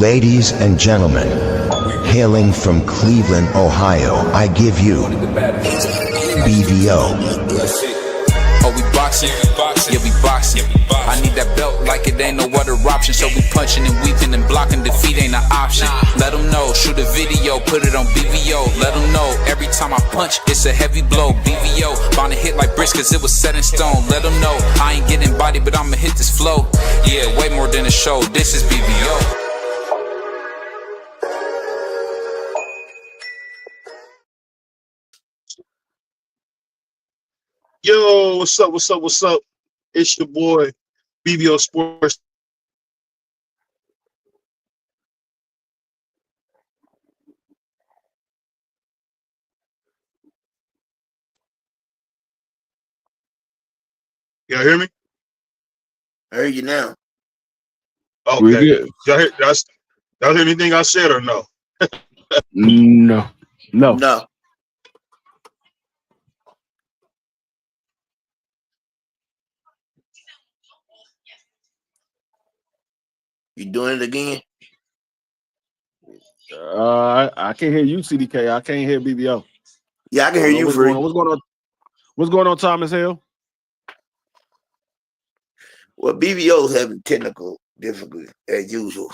Ladies and gentlemen, hailing from Cleveland, Ohio, I give you BVO. Oh, we boxing? Yeah, we boxing. I need that belt like it ain't no other option. So we punching and weaving and blocking. Defeat ain't an option. Let them know. Shoot a video, put it on BVO. Let them know. Every time I punch, it's a heavy blow. BVO, bound to hit like bricks cause it was set in stone. Let them know. I ain't getting body, but I'ma hit this flow. Yeah, way more than a show. This is BVO. Yo, what's up? It's your boy, BVO Sports. Y'all hear me? I hear you now. Okay. Y'all hear anything I said or no? No. You doing it again? I can't hear you, CDK. I can't hear BBO. Yeah, I can hear you. What's going on, Thomas Hill? Well, BVO's having technical difficulties as usual.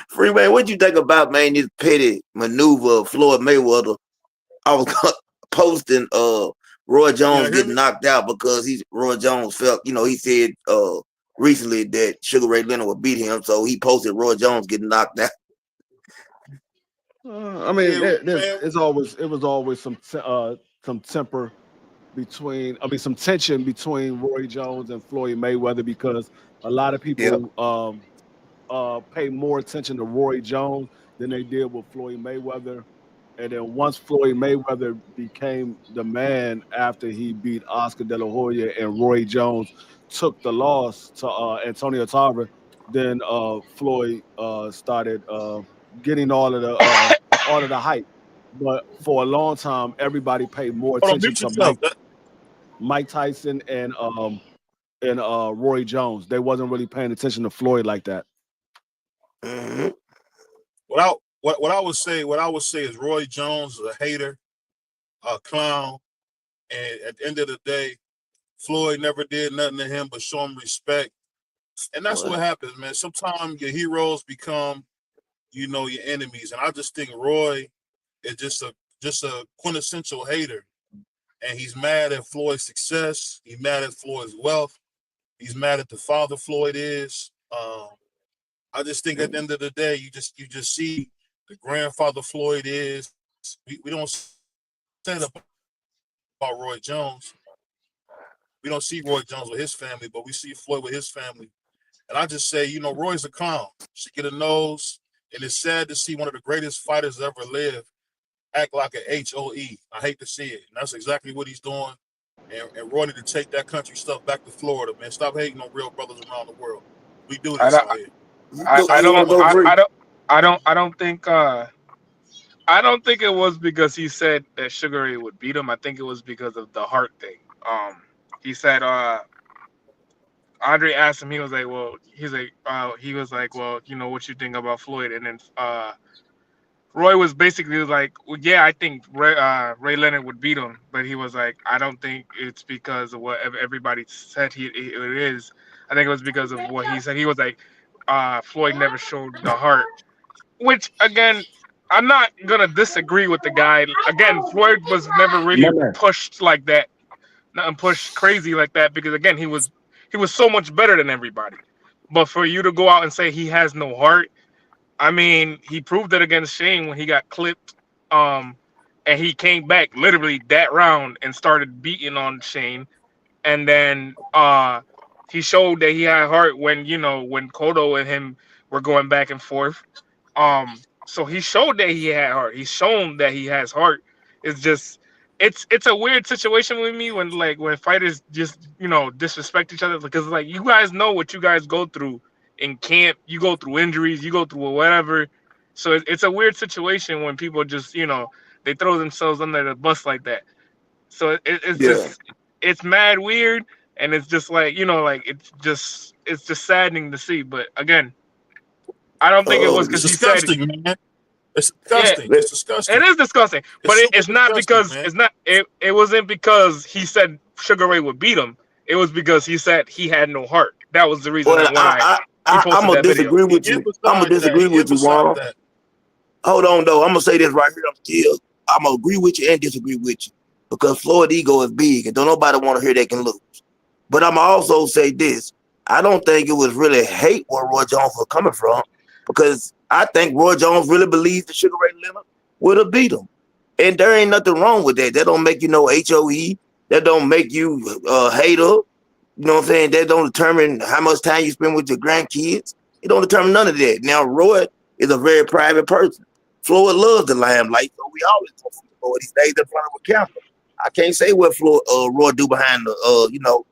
Freeman, what you think about, man, this petty maneuver of Floyd Mayweather? I was posting Roy Jones getting knocked out because Roy Jones felt, he said recently that Sugar Ray Leonard would beat him, so he posted Roy Jones getting knocked out. It was always some temper some tension between Roy Jones and Floyd Mayweather because a lot of people pay more attention to Roy Jones than they did with Floyd Mayweather. And then once Floyd Mayweather became the man after he beat Oscar De La Hoya and Roy Jones took the loss to Antonio Tarver, then Floyd started getting all of the hype. But for a long time, everybody paid more attention to Mike Tyson and Roy Jones. They wasn't really paying attention to Floyd like that. Mm-hmm. What I would say is Roy Jones is a hater, a clown, and at the end of the day, Floyd never did nothing to him but show him respect. And that's what happens, man. Sometimes your heroes become, your enemies. And I just think Roy is just a quintessential hater. And he's mad at Floyd's success. He's mad at Floyd's wealth. He's mad at the father Floyd is. I just think at the end of the day, you just see the grandfather Floyd is. We don't say that about Roy Jones. We don't see Roy Jones with his family, but we see Floyd with his family. And I just say, Roy's a clown. Should get a nose. And it's sad to see one of the greatest fighters ever lived act like a HOE. I hate to see it. And that's exactly what he's doing. And Roy need to take that country stuff back to Florida, man. Stop hating on real brothers around the world. We do this out here. I don't think it was because he said that Sugar Ray would beat him. I think it was because of the heart thing. He said Andre asked him, he was like, well, what you think about Floyd? And then Roy was basically like, well, yeah, I think Ray Leonard would beat him, but he was like, I don't think it's because of what everybody said it is. I think it was because of what he said. He was like, Floyd never showed the heart, which again, I'm not gonna disagree with the guy. Again, Floyd was never really pushed like that, not pushed crazy like that, because again, he was so much better than everybody. But for you to go out and say he has no heart, I mean, he proved it against Shane when he got clipped, and he came back literally that round and started beating on Shane, and then he showed that he had heart when Cotto and him were going back and forth. So he showed that he had heart. He's shown that he has heart. It's just it's a weird situation with me when fighters just disrespect each other, because you guys know what you guys go through in camp. You go through injuries, you go through whatever. So it's a weird situation when people just they throw themselves under the bus like that. So it's just mad weird. and it's just like like it's just saddening to see. But again, I don't think it was because he said it. Man. It's disgusting. Yeah, it's disgusting. It is disgusting, but it's not because man. it wasn't because he said Sugar Ray would beat him. It was because he said he had no heart. That was the reason why he posted I'm gonna that disagree video. with you. I'm gonna disagree with you, Juan. Hold on, though. I'm gonna say this right here. I'm gonna agree with you and disagree with you because Floyd ego is big and don't nobody want to hear they can lose. But I'm also say this: I don't think it was really hate where Roy Jones was coming from, because I think Roy Jones really believes that Sugar Ray Leonard would have beat him, and there ain't nothing wrong with that. That don't make you no HOE. That don't make you a hater. You know what I'm saying? That don't determine how much time you spend with your grandkids. It don't determine none of that. Now, Roy is a very private person. Floyd loves the limelight, so we always go for Floyd. He stays in front of a camera. I can't say what Roy do behind the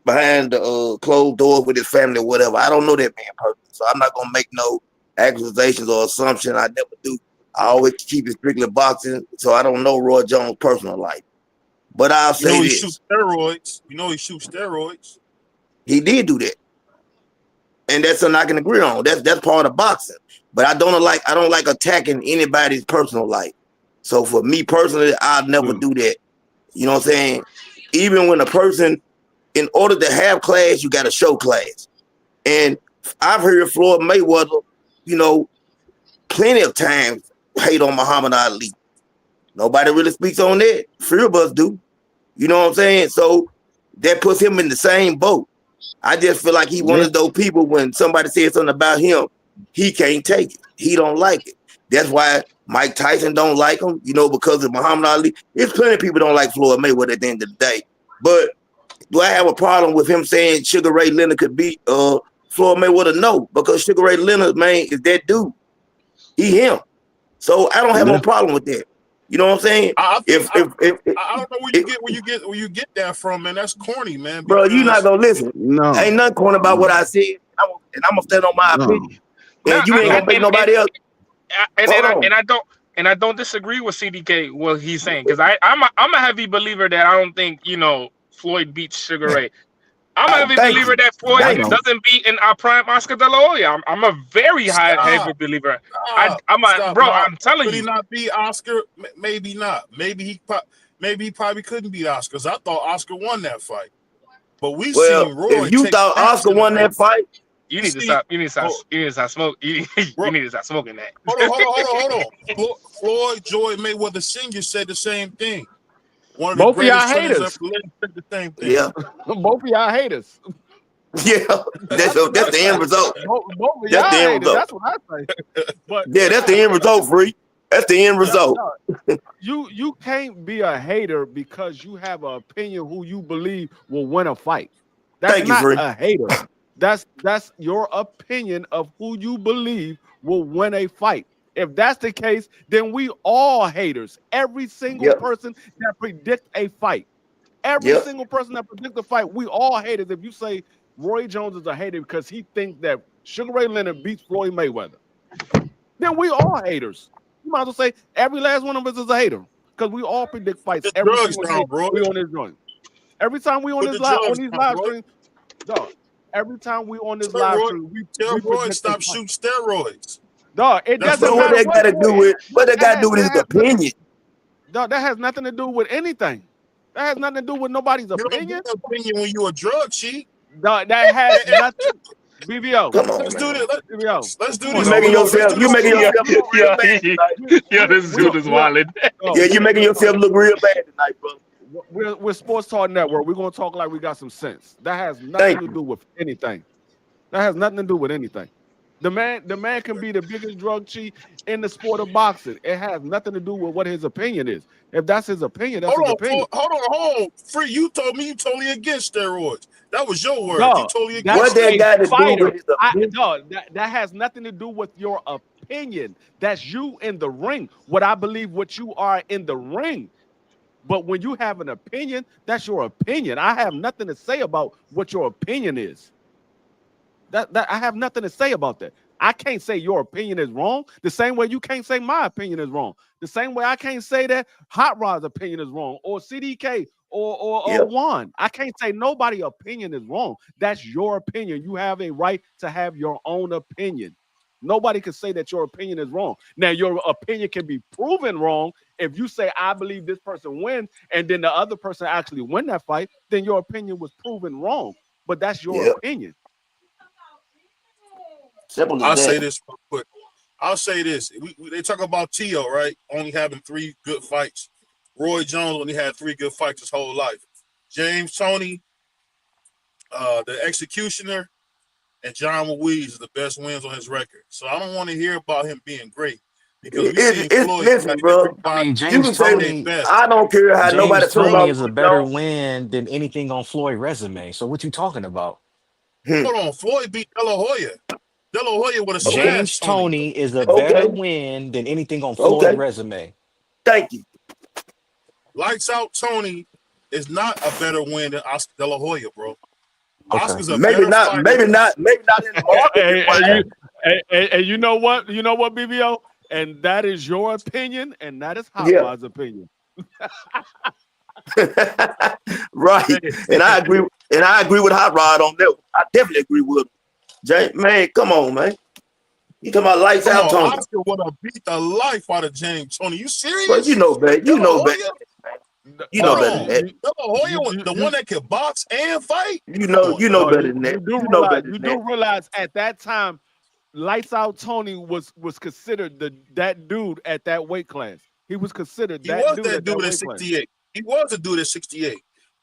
behind the closed doors with his family or whatever. I don't know that man personally, so I'm not gonna make no accusations or assumption. I never do. I always keep it strictly boxing, so I don't know Roy Jones' personal life. But I'll say he shoots steroids. He shoots steroids. He did do that, and that's something I can agree on. That's part of boxing. But I don't like attacking anybody's personal life. So for me personally, I'll never do that. You know what I'm saying? Even when a person, in order to have class, you got to show class. And I've heard Floyd Mayweather, plenty of times hate on Muhammad Ali. Nobody really speaks on that. Few of us do. You know what I'm saying? So that puts him in the same boat. I just feel like he one of those people when somebody says something about him, he can't take it. He don't like it. That's why Mike Tyson don't like him, because of Muhammad Ali. There's plenty of people don't like Floyd Mayweather at the end of the day. But do I have a problem with him saying Sugar Ray Leonard could beat Floyd Mayweather? No, because Sugar Ray Leonard, man, is that dude. He him. So I don't have no problem with that. You know what I'm saying? I don't know where you get that from, man. That's corny, man. Bro, you not gonna listen. No, ain't nothing corny about what I said, and I'm gonna stand on my opinion. And you ain't gonna make nobody else. And I don't disagree with CDK what he's saying, because I'm a heavy believer that I don't think Floyd beats Sugar Ray. I'm a heavy believer that Floyd doesn't beat in our prime Oscar De La Hoya. I'm a very heavy believer. I'm telling you. Could he not beat Oscar? Maybe not. Maybe he probably couldn't beat Oscar, because I thought Oscar won that fight. But seen Roy. If you thought Oscar won that fight, you need to stop. You need to stop smoking. You need to stop smoking that. Hold on. Floyd Joy Mayweather Sr. said the same thing. Both of y'all haters. The same thing. Yeah. Both of y'all haters. Yeah, that's the end result. Both of y'all haters. That's what I say. But yeah, that's the end result, Free. That's the end result. You can't be a hater because you have an opinion who you believe will win a fight. That's not a hater. That's your opinion of who you believe will win a fight. If that's the case, then we all haters. Every single person that predicts a fight. Every single person that predicts a fight, we all haters. If you say Roy Jones is a hater because he thinks that Sugar Ray Leonard beats Floyd Mayweather, then we all haters. You might as well say every last one of us is a hater because we all predict fights every single day we on this joint. Every time we on this live stream, every time we on this live stream, we tell Roy stop shooting steroids. Dog, it doesn't matter what that got to do with what that got to do with his opinion. Dog, that has nothing to do with anything. That has nothing to do with nobody's opinion. You don't get opinion when you a drug cheat. Dog, that has nothing. BVO. Come on, let's do this. Let's do this. You making yourself look real bad. Yeah, this dude is wilding. Yeah, you making yourself look real bad tonight, bro. We're Sports Talk Network. We're gonna talk like we got some sense. That has nothing to do with anything. That has nothing to do with anything. The man can be the biggest drug cheat in the sport of boxing. It has nothing to do with what his opinion is. If that's his opinion, that's his opinion. Hold on. Free, you told me you totally against steroids. That was your word. You totally against. What that got to do with his opinion? That has nothing to do with your opinion. That's you in the ring. What I believe what you are in the ring. But when you have an opinion, that's your opinion. I have nothing to say about what your opinion is. That I have nothing to say about that. I can't say your opinion is wrong the same way you can't say my opinion is wrong. The same way I can't say that Hot Rod's opinion is wrong or CDK or won. I can't say nobody's opinion is wrong. That's your opinion. You have a right to have your own opinion. Nobody can say that your opinion is wrong. Now, your opinion can be proven wrong if you say, I believe this person wins, and then the other person actually win that fight, then your opinion was proven wrong. But that's your opinion. Simple as I'll that. say this real quick. I'll say this. They talk about Tio, right? Only having 3 good fights. Roy Jones only had 3 good fights his whole life. James Toney, the Executioner, and John Louise is the best wins on his record. So I don't want to hear about him being great. Because listen, bro. I mean, James Toney. I don't care how nobody James talk Toney about is a better win than anything on Floyd's resume. So what you talking about? Hold on, Floyd beat De La Hoya. De La Hoya would have smashed James Toney is a better win than anything on Floyd's resume. Thank you. Lights Out Tony is not a better win than Oscar De La Hoya, bro. Okay. Oscar's a maybe better not, fighter. maybe not in the market. And you know what? You know what, BVO? And that is your opinion, and that is Hot Rod's opinion. Right. And I agree with Hot Rod on that. I definitely agree with him. James, man, come on, man. You talking about Lights Out Tony? Oscar would have beat the life out of James Toney. You serious? But you know, man. You know, man. You know better than that. De La Hoya was the one that could box and fight. You know better than that. You do realize at that time, Lights Out Tony was considered that dude at that weight class. He was considered that dude at 68. He was a dude at 68.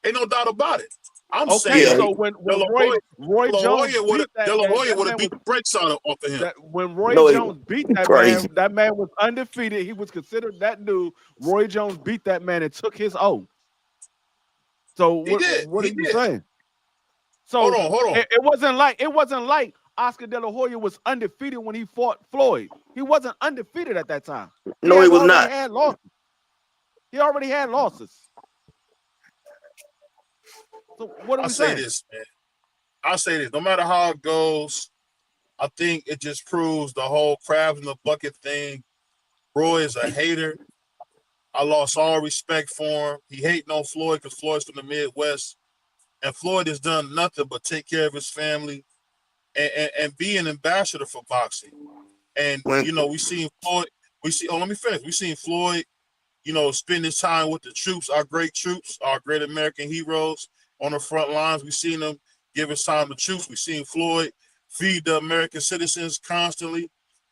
Ain't no doubt about it. I'm saying saying so when Roy Jones beat De La Hoya would have beat the brakes off of him. When Roy Jones beat that man was undefeated. He was considered that dude. Roy Jones beat that man and took his oath. So what are you saying? So hold on. It wasn't like Oscar De La Hoya was undefeated when he fought Floyd. He wasn't undefeated at that time. No, he was not. He already had losses. So what are we saying? I'll say this. No matter how it goes, I think it just proves the whole crab in the bucket thing. Roy is a hater. I lost all respect for him. He hating on Floyd because Floyd's from the Midwest. And Floyd has done nothing but take care of his family and be an ambassador for boxing. And, we seen Floyd. Let me finish. We seen Floyd, spend his time with the troops, our great troops, our great American heroes on the front lines. We seen them give his time to troops. We seen Floyd feed the American citizens constantly.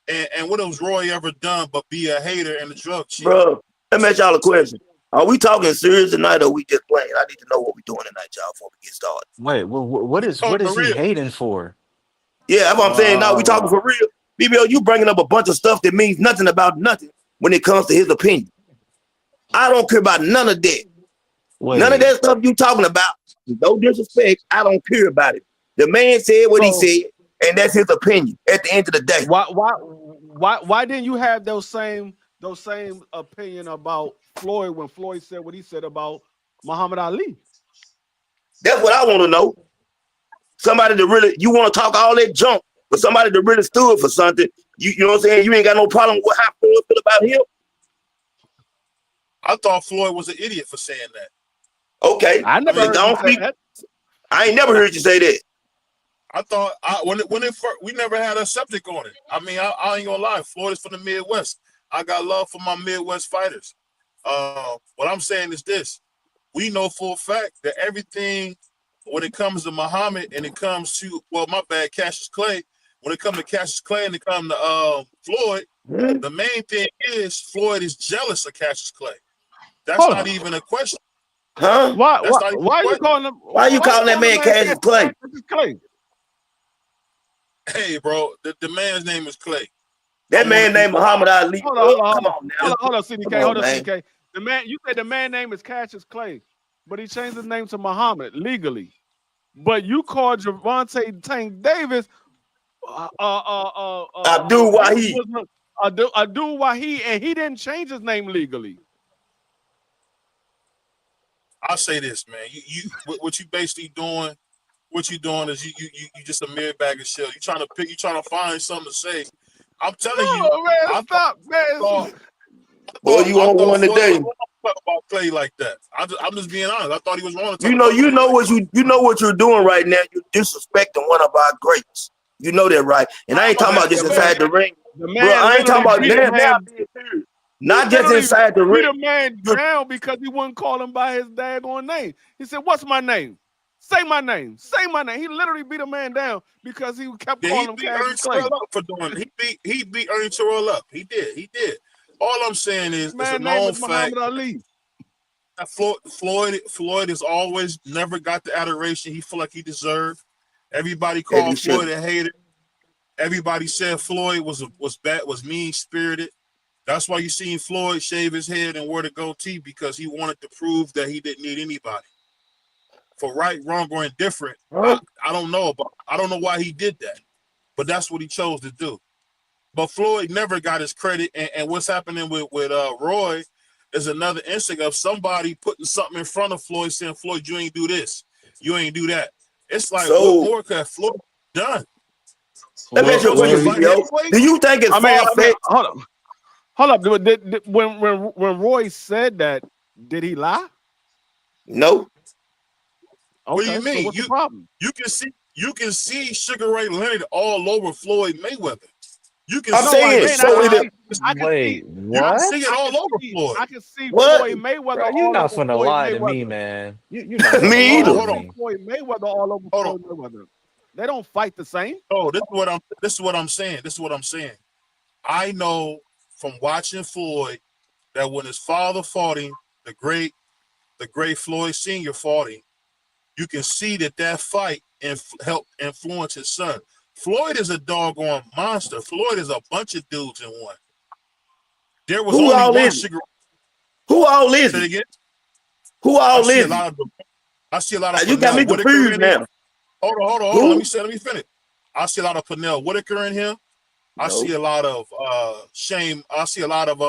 And what has Roy ever done but be a hater and a drug chief? Bro, let me ask y'all a question. Are we talking serious tonight or are we just playing? I need to know what we're doing tonight, y'all, before we get started. Wait, well, what is he hating for? Yeah, that's what I'm saying. Now we talking for real. BBO, you bringing up a bunch of stuff that means nothing about nothing when it comes to his opinion. I don't care about none of that. None of that stuff you talking about. No disrespect. I don't care about it. The man said what he said, and that's his opinion at the end of the day. Why didn't you have those same opinion about Floyd when Floyd said what he said about Muhammad Ali? That's what I want to know. Somebody that really, you want to talk all that junk, but somebody that really stood for something, you know what I'm saying? You ain't got no problem with how Floyd feel about him. I thought Floyd was an idiot for saying that. Okay. I ain't never heard you say that. I thought we never had a septic on it. I mean, I ain't gonna lie. Floyd is from the Midwest. I got love for my Midwest fighters. What I'm saying is this: we know for a fact that everything, when it comes to Muhammad and it comes to Cassius Clay, when it comes to Cassius Clay and it comes to Floyd, the main thing is Floyd is jealous of Cassius Clay. That's not even a question. Huh? Why are you calling him? Why you calling that man Cassius Clay? Hey, bro, the man's name is Clay. That man named Muhammad Ali. Hold on, CDK. Hold on, CDK. The man, you said the man name is Cassius Clay, but he changed his name to Muhammad legally. But you called Gervonta Tank Davis Abdul Wahid. Abdul Wahid, and he didn't change his name legally. I'll say this, man. What you basically doing? What you doing is you just a mere bag of shit. You trying to find something to say. I'm telling you, man, stop, man. Boy, you on one today. talk about Clay like that. I'm just being honest. I thought he was wrong. You know what you're doing right now. You're disrespecting one of our greats. You know that, right? And I ain't talking about just inside the ring, bro. I ain't talking about that. Not just inside the ring. He beat a man down because he wouldn't call him by his daggone name. He said, "What's my name? Say my name. Say my name." He literally beat a man down because he kept calling him Cassius Clay. For doing it. He beat Ernie Terrell up. He did. All I'm saying is, it's a known fact. Ali. Floyd has always never got the adoration he felt like he deserved. Everybody called Floyd a hater. Everybody said Floyd was bad, was mean spirited. That's why you seen Floyd shave his head and wear the goatee, because he wanted to prove that he didn't need anybody. For right, wrong, or indifferent, I don't know why he did that, but that's what he chose to do. But Floyd never got his credit, and what's happening with Roy is another instinct of somebody putting something in front of Floyd, saying, "Floyd, you ain't do this, you ain't do that." It's like, what more could Floyd done? Let me ask you a question, do you think it's far-fetched? Hold up. When Roy said that, did he lie? No. Okay, what do you mean? So what's the problem? You can see Sugar Ray Leonard all over Floyd Mayweather. You can I'm saying, wait, what? You can see it all over Floyd. I can see Floyd Mayweather. You're not finna lie to me, man. You're not me either. Floyd Mayweather all over Floyd Mayweather. They don't fight the same. Oh, this is what I'm saying. I know from watching Floyd that when his father fought him, the great Floyd Sr. fought him, you can see that fight helped influence his son. Floyd is a doggone monster. Floyd is a bunch of dudes in one. There was only one Sugar. Who all is it? Again? Who all is it? I see a lot of. You got me confused now. Hold on. Let me finish. I see a lot of Pernell Whitaker in him. I see a lot of Shane. I see a lot of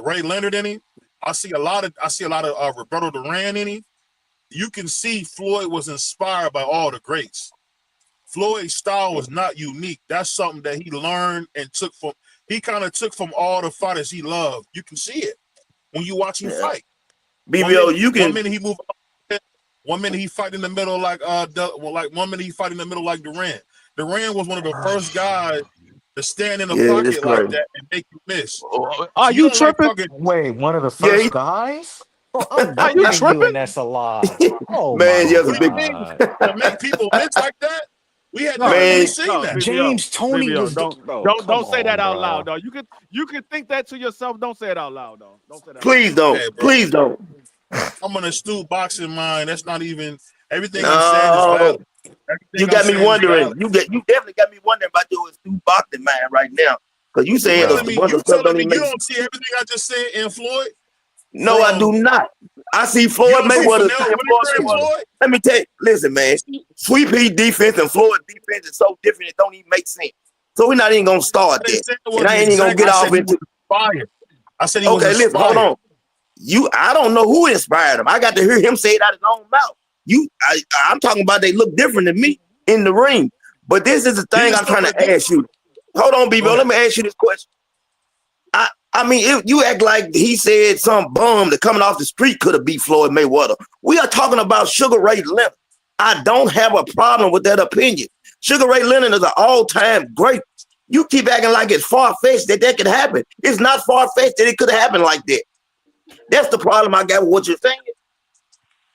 Ray Leonard in him. I see a lot of Roberto Duran in him. You can see Floyd was inspired by all the greats. Floyd's style was not unique. That's something that he learned and took from. He kind of took from all the fighters he loved. You can see it when you watch him fight. BVO, you can. 1 minute he move. 1 minute he fight in the middle like 1 minute he fight in the middle like Duran. Duran was one of the first guys to stand in the pocket like that and make you miss. Are you tripping? Wait, one of the first guys? Are you tripping? That's a lie. Oh man, to make people miss like that. We had never seen that. James Toney was don't say that out loud, dog. You can think that to yourself. Don't say it out loud, dog. Don't say that. Please don't. Hey, please don't. I'm an astute boxing mind. That's not even everything I'm saying is valid. You got me wondering. You definitely got me wondering about your astute boxing mind right now. Because you saying you don't see everything I just said in Floyd? No, I do not. I see Floyd Mayweather. Let me tell you, listen, man. Sweep Heat defense and Floyd defense is so different, it don't even make sense. So we're not even gonna start that. And I ain't even gonna get off into fire. I said he was inspired. Listen, hold on. I don't know who inspired him. I got to hear him say it out of his own mouth. I'm talking about they look different than me in the ring. But this is the thing I'm trying to ask you. Hold on, BVO. Let me ask you this question. I mean, if you act like he said some bum that coming off the street could have beat Floyd Mayweather. We are talking about Sugar Ray Leonard. I don't have a problem with that opinion. Sugar Ray Leonard is an all-time great. You keep acting like it's far-fetched that could happen. It's not far-fetched that it could happen like that. That's the problem I got with what you're saying.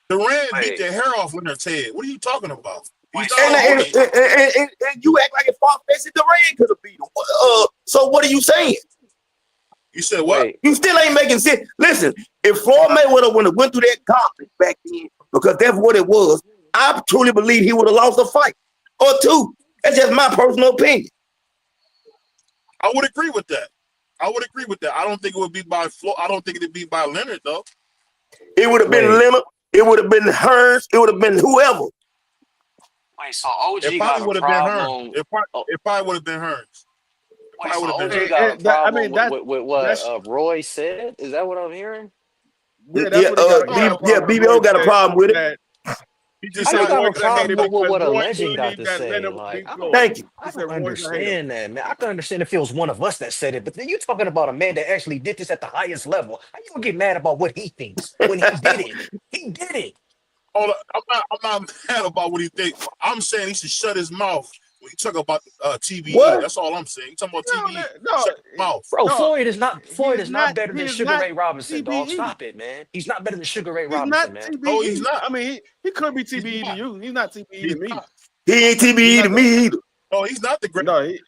Duran beat the hair off Leonard's head. What are you talking about? And you act like it's far-fetched that Duran could have beat him. So what are you saying? You said what? You still ain't making sense. Listen, if Floyd Mayweather would have went through that gauntlet back then, because that's what it was, I truly believe he would have lost a fight or two. That's just my personal opinion. I would agree with that. I don't think it would be by Floyd. I don't think it'd be by Leonard though. It would have been Leonard. It would have been Hearns. It would have been whoever. Wait, so OG got a problem? It probably would have been Hearns. Wait, so OG got a problem with what Roy said? Is that what I'm hearing? Yeah, BVO got a problem with it. He just I just said got a Roy's a hater problem with because what a Roy legend got believed to that say. Leonard would Like, beat Floyd. Thank you. I He don't said Roy's a hater. understand that, man. I can understand if it was one of us that said it, but then you're talking about a man that actually did this at the highest level. How you gonna get mad about what he thinks when he did it? He did it. Hold on, I'm not mad about what he thinks. I'm saying he should shut his mouth when he talk about TBE. What? That's all I'm saying. He talking about TBE. No, Shut his mouth. Bro, no, Floyd is not better he than is Sugar not Ray Robinson, dog. TBE. Stop it, man. He's not better than Sugar Ray He's not Robinson, man. TBE. No, he's not. I mean, he could be TBE to you. He's not TBE He's to me. not. He ain't TBE to me either. No, he's not the great. No, He's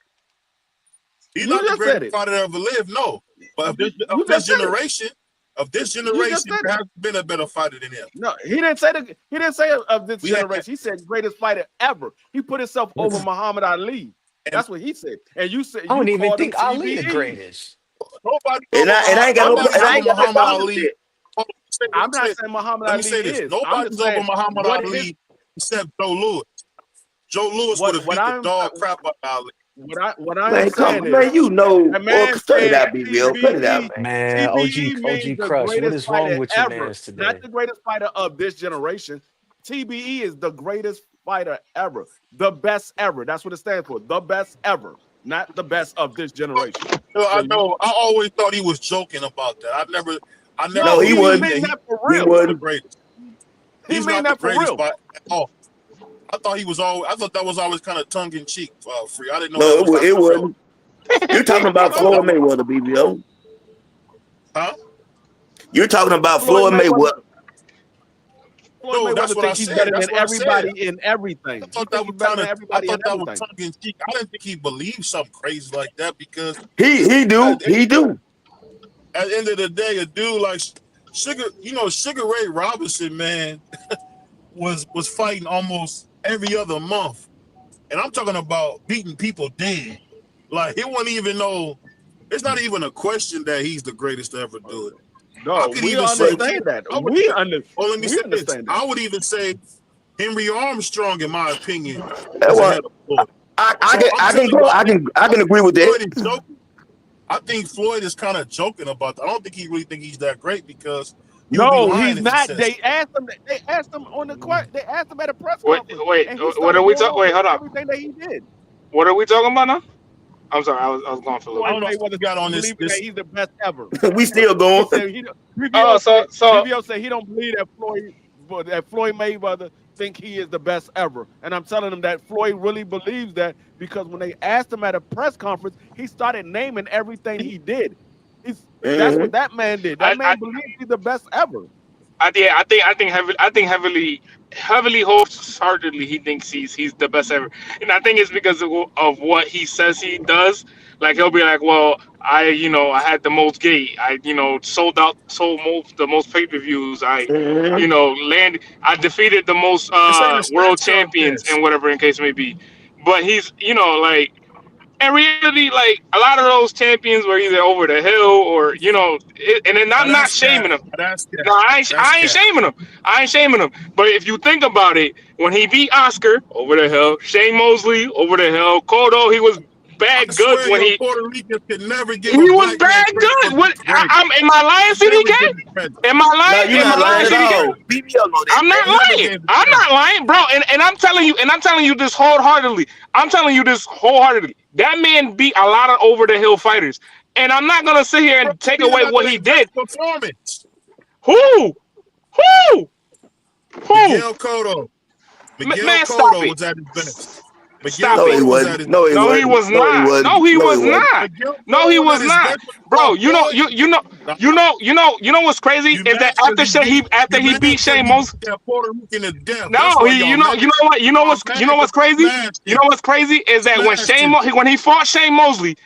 you not the just said greatest it. fighter that ever lived. No, but of this just said it. generation, there has been a better fighter than him. No, he didn't say of this generation. He said greatest fighter ever. He put himself over Muhammad Ali. That's what he said. And you said I don't you even called think him Ali the TBE. greatest. Nobody. And I ain't got no Muhammad problem with Ali. that. I'm not saying Muhammad Let Ali me say this. is. Nobody's over Muhammad Ali except Joe Louis. Joe Louis would have beat the dog crap out of Ali. What I'm Man, saying is, man, you know, man cut it said out, BVO. Cut it out, man. Man, TBE OG means the Crush, what greatest is wrong fighter with you, ever. man, today? Not the greatest fighter of this generation. TBE is the greatest fighter ever. The best ever. That's what it stands for. The best ever. Not the best of this generation. I know. I always thought he was joking about that. I never. No, he wasn't. He He wasn't. He's mean not that the for greatest real. at all. I thought that was always kind of tongue in cheek, Free. I didn't know. No, it wasn't. You're talking about Floyd Mayweather, BVO. Huh? You're talking about Floyd Mayweather. Floyd that's Mayweather what I thinks he's said. better That's than what I everybody said. in everything. I thought that was tongue in cheek. I didn't think he believed something crazy like that because he do. At the end of the day, a dude like Sugar Ray Robinson, man, was fighting almost every other month, and I'm talking about beating people dead. Like it wasn't even it's not even a question that he's the greatest to ever do it. No, we understand that. We understand that. I would even say Henry Armstrong, in my opinion, I can agree with that. I think Floyd is kind of joking about that. I don't think he really think he's that great because he's not. They asked him on the court. They asked him at a press conference. Wait, what are we talking? Wait, hold on. Everything that he did. What are we talking about now? I'm sorry, I was going for a little. I don't know what got on this. He's the best ever. We still going. BVO said he don't believe that Floyd Mayweather think he is the best ever. And I'm telling him that Floyd really believes that because when they asked him at a press conference, he started naming everything he did. That's what that man did. That man believes he's the best ever. I think heavily wholeheartedly he thinks he's the best ever, and I think it's because of what he says he does. Like he'll be like, well, I had the most gate. I sold the most pay-per-views. I I defeated the most world champions and whatever in case may be. But he's like. In reality, like a lot of those champions were either over the hill or and then I'm not shaming them. No, I ain't shaming them. I ain't shaming them. But if you think about it, when he beat Oscar over the hill, Shane Mosley over the hill, Cotto, he was bad good when he Puerto Ricans can never get. He was bad good. What? Am I lying, CDK? Am I lying? No, you're not lying at all. I'm not lying. I'm not lying, bro. And I'm telling you this wholeheartedly. That man beat a lot of over the hill fighters, and I'm not gonna sit here and take away what he did. Performance. Who? Miguel Cotto. Man, stop it. Was at his best. No, he wasn't. No, he was not. No, he was not. Bro, you know what's crazy is that after he beat Shane Mosley. No, you know what's crazy? You know what's crazy is that when he fought Shane Mosley,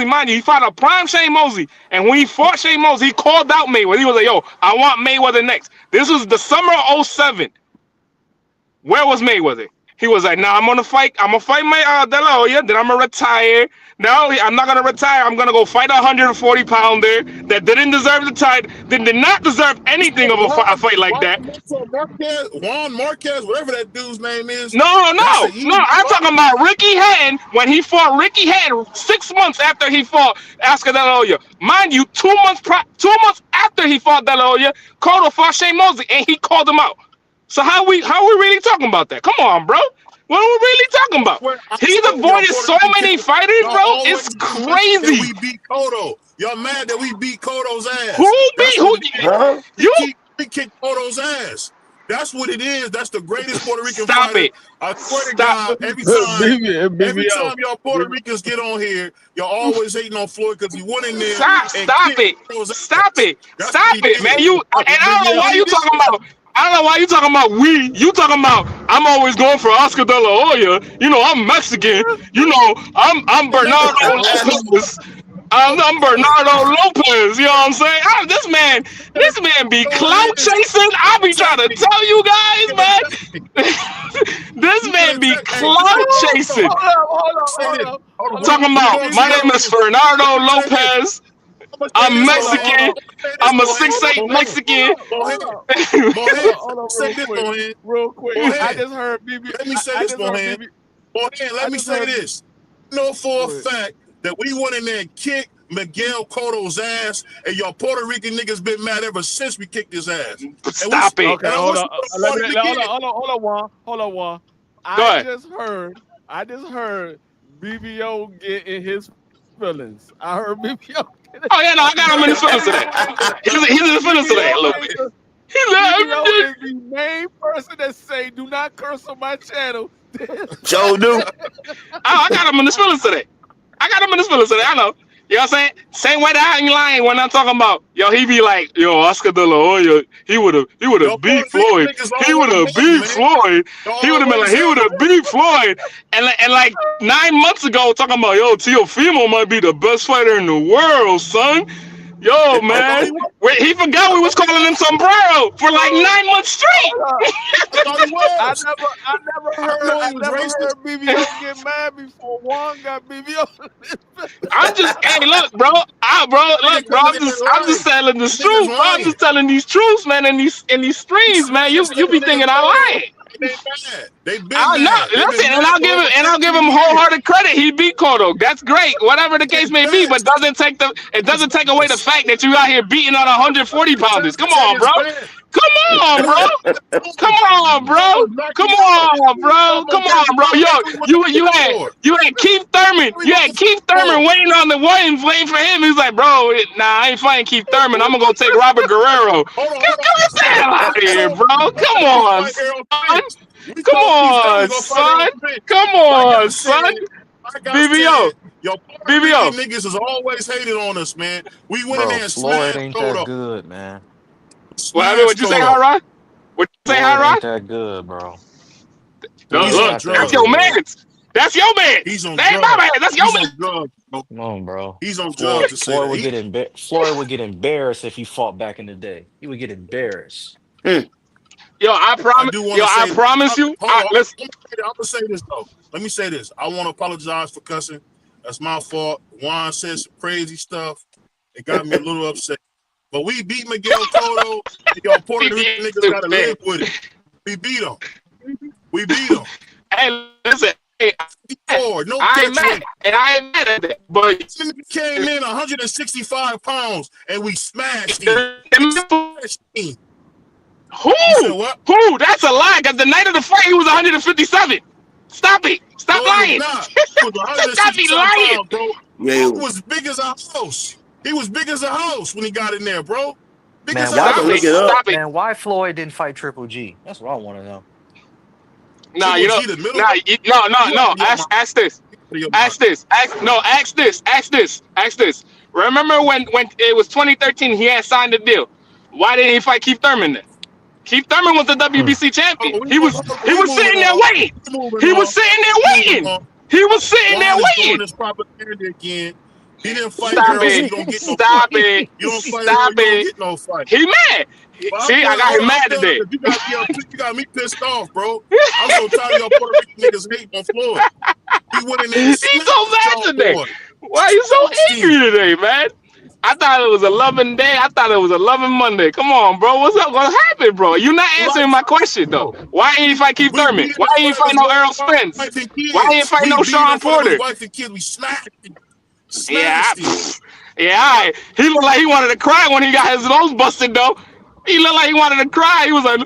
mind you, he fought a prime Shane Mosley, and when he fought Shane Mosley, he called out Mayweather. He was like, "Yo, I want Mayweather next." This was the summer of 2007. Where was Mayweather? He was like, "Nah, I'm gonna fight my De La Hoya, then I'm gonna retire. No, I'm not gonna retire. I'm gonna go fight a 140-pounder that didn't deserve the title, that did not deserve anything of a fight like that." Juan Marquez, whatever that dude's name is. No. I'm talking about Ricky Hatton when he fought Ricky Hatton 6 months after he fought Oscar De La Hoya. Mind you, 2 months after he fought De La Hoya, Cotto fought Shane Mosley and he called him out. So how we really talking about that? Come on, bro. What are we really talking about? He's avoided so many fighters, bro. It's crazy. We beat Cotto. Y'all mad that we beat Cotto's ass? Who beat who? You kicked Cotto's ass. That's what it is. That's the greatest Puerto Rican Stop fighter. it. I swear to God, every time y'all Puerto Ricans get on here, y'all always hating on Floyd because he went in there. Stop it, man. And I don't know why you talking about. I don't know why you talking about we. You talking about I'm always going for Oscar De La Hoya. You know I'm Mexican. You know I'm Bernardo Lopez. I'm Bernardo Lopez. You know what I'm saying? This man be clout chasing. I be trying to tell you guys, man. This man be clout chasing. I'm talking about my name is Bernardo Lopez. I'm Mexican. I'm a 6'8" Mexican. Real quick. I just heard BB. Let me say this, Mohan. Let me say this. You know for a fact that we went in there and kicked Miguel Cotto's ass, and y'all Puerto Rican niggas been mad ever since we kicked his ass. Stop it. Okay, hold on, Juan. I just heard BVO get in his feelings. I heard BVO. Oh yeah, no, I got him in his feelings today. He's in his feelings today a little bit. BVO is the main person that say, "Do not curse on my channel." Joe do. I got him in his feelings today. I know. You know what I'm saying? Same way that I ain't lying when I'm talking about, yo, he be like, yo, Oscar De La Hoya, he would have beat Floyd. He would have beat Floyd. He would have been like, he would have beat Floyd. And like 9 months ago, talking about, yo, Teofimo might be the best fighter in the world, son. Yo, man, he forgot we was calling him sombrero for like 9 months straight. I never heard BVO get mad before Juan got BVO. I'm just, hey, look, bro. I'm just telling the truth. I'm just telling these truths, man, in these streams, man. You be thinking I lied. They've been listen, and I'll give him wholehearted credit. He beat Cotto. That's great. Whatever the case may be, but it doesn't take away the fact that you out here beating on 140 pounders. Come on, bro. Yo, you had Keith Thurman. You had Keith Thurman waiting on the waiting for him. He's like, bro, nah, I ain't fighting Keith Thurman. I'm gonna go take Robert Guerrero. Come out here, bro. Come on, son. BVO. BVO niggas is always hated on us, man. We went in there and Floyd smashed ain't Cotto. that good, man. What'd you say, Hot What you say, Hot Ain't that good, bro. Look, that's your man. That's your man. He's on drugs. My man. That's your man. Come on, bro. He's on drugs. Floyd would get embarrassed if he fought back in the day. He would get embarrassed. Yo, I promise you. Listen. I'm gonna say this though. Let me say this. I want to apologize for cussing. That's my fault. Juan said some crazy stuff. It got me a little upset. But we beat Miguel Cotto. Y'all Puerto Rican niggas gotta live with it. We beat him. Hey, listen. Hey, I ain't mad at that. But he came in 165 pounds and we smashed him. Who? That's a lie. Because the night of the fight, he was 157. Stop it. Stop lying. Stop me lying. Bro. He was big as a house. He was big as a house when he got in there, bro. Why Floyd didn't fight Triple G? That's what I want to know. No. Ask this. Remember when it was 2013, he had signed the deal. Why didn't he fight Keith Thurman then? Keith Thurman was the WBC champion. He was sitting there waiting. He was sitting there waiting. He didn't fight. Stop it. You don't get no fight. He mad. See, I got him mad today. You got me pissed off, bro. I'm so tired of y'all Puerto Rican niggas hating on Floyd. He went in there. He's so mad today. Why are you so angry today, man? I thought it was a loving day. I thought it was a loving Monday. Come on, bro. What's up? What happened, bro? You're not answering my question, though. Why ain't he fight Keith Thurman? Why ain't he fight no Errol Spence? Why ain't he fight no Sean Porter? We smacked him. Yeah. All right. He looked like he wanted to cry when he got his nose busted, though. He looked like he wanted to cry. He was like,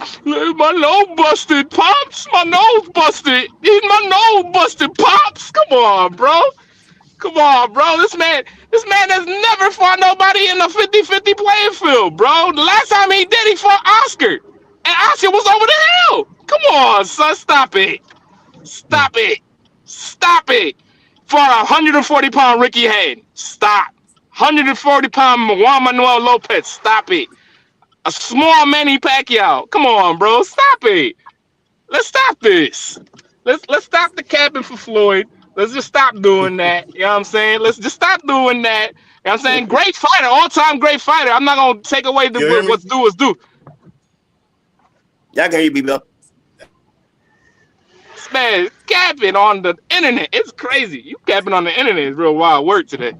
my nose busted, Pops. My nose busted. My nose busted, Pops. Come on, bro. Come on, bro. This man has never fought nobody in the 50-50 playing field, bro. The last time he did, he fought Oscar. And Oscar was over the hill. Come on, son. Stop it. Stop it. Stop it. For a 140-pound Ricky Hayden. Stop. 140-pound Juan Manuel Lopez. Stop it. A small Manny Pacquiao. Come on, bro. Stop it. Let's stop this. Let's stop the capping for Floyd. Let's just stop doing that. You know what I'm saying? Let's just stop doing that. You know what I'm saying? Great fighter, all-time great fighter. I'm not gonna take away what's due is due. Y'all can hear me, Bill. This man capping on the internet. It's crazy. You capping on the internet is real wild work today.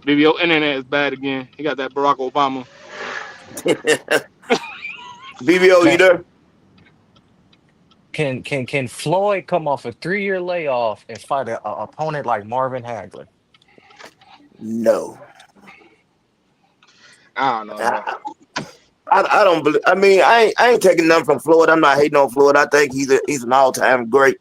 BVO internet is bad again. He got that Barack Obama. BVO, you there? Can Floyd come off a 3-year layoff and fight an opponent like Marvin Hagler? No. I don't know. I don't believe. I mean, I ain't taking nothing from Floyd. I'm not hating on Floyd. I think he's an all-time great.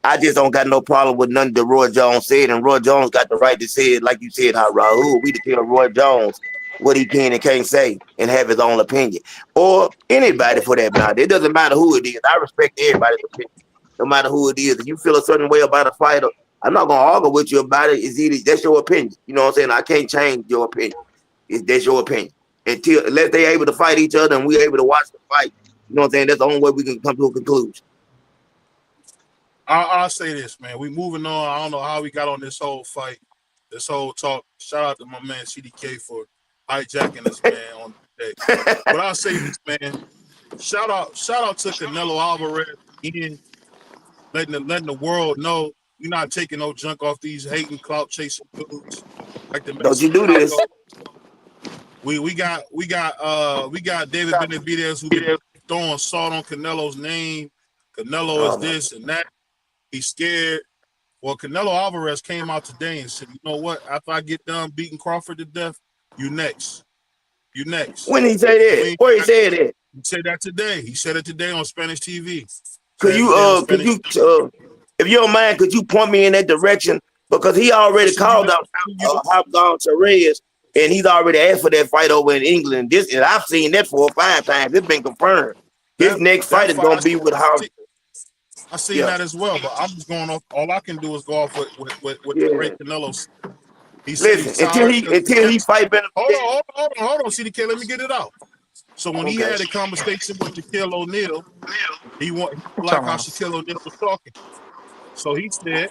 I just don't got no problem with nothing that Roy Jones said, and Roy Jones got the right to say it, like you said, how Raul, we to tell Roy Jones what he can and can't say and have his own opinion. Or anybody for that matter. It doesn't matter who it is. I respect everybody's opinion, no matter who it is. If you feel a certain way about a fighter, I'm not gonna argue with you about it. That's your opinion. You know what I'm saying? I can't change your opinion. That's your opinion. Unless they're able to fight each other and we're able to watch the fight, you know what I'm saying? That's the only way we can come to a conclusion. I'll say this, man. We moving on. I don't know how we got on this whole fight, this whole talk. Shout out to my man CDK for hijacking this man on the day. But I'll say this, man. Shout out to Canelo Alvarez again, letting the world know you're not taking no junk off these hating, clout chasing dudes. Like the don't you do this? We got David Benavidez who been throwing salt on Canelo's name. Canelo is this and that. He's scared. Well, Canelo Alvarez came out today and said, you know what? After I get done beating Crawford to death, you next. You next. When he say that? Where he said that? He said that today. He said it today on Spanish TV. Could you if you don't mind, could you point me in that direction? Because he already called out Hopdown Therese, and he's already asked for that fight over in England. And I've seen that 4 or 5 times. It's been confirmed. His next fight is gonna be with Hopdown. I seen that as well, but I'm just going off. All I can do is go off with the great Canelo's. Listen, until he fight better. Hold on, CDK. Let me get it out. So when he had a conversation with Shaquille O'Neal, he like how Shaquille O'Neal was talking. So he said,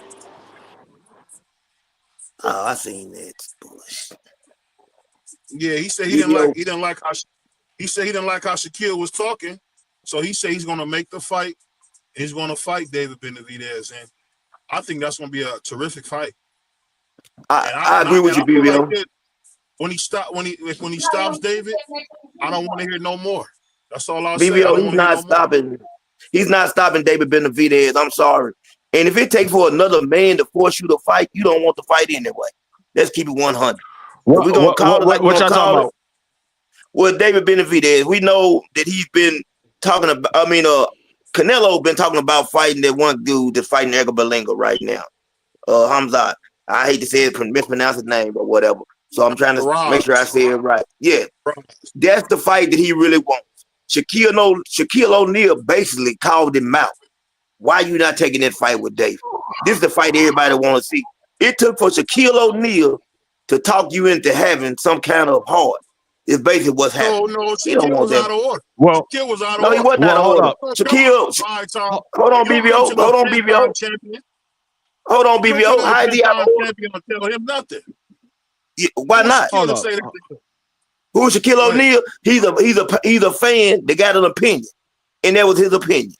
"Oh, I seen that." Yeah, he said he didn't like how Shaquille was talking. So he said he's gonna make the fight. He's going to fight David Benavidez, and I think that's going to be a terrific fight. I agree with you, BVO. Like when he stops David, I don't want to hear no more. That's all I'll say. BVO, he's not stopping. He's not stopping David Benavidez. I'm sorry. And if it takes for another man to force you to fight, you don't want to fight anyway. Let's keep it 100. We're gonna call it like what y'all talking about. Well, David Benavidez, we know that he's been talking about. Canelo been talking about fighting that one dude that's fighting Edgar Berlanga right now. Hamzat. I hate to say it, mispronounce his name or whatever. So I'm trying to make sure I say it right. Yeah. That's the fight that he really wants. Shaquille O'Neal basically called him out. Why you not taking that fight with David? This is the fight everybody want to see. It took for Shaquille O'Neal to talk you into having some kind of heart. It's basically what's happening. No, Shaquille was out of order. Well, Shaquille was out of order. No, he wasn't out of order. Shaquille, hold on, BVO. Hold on, BVO. Hold on, BVO. How is he out of order? Tell him nothing. Yeah, why not? Who's Shaquille O'Neal? He's a fan that got an opinion, and that was his opinion.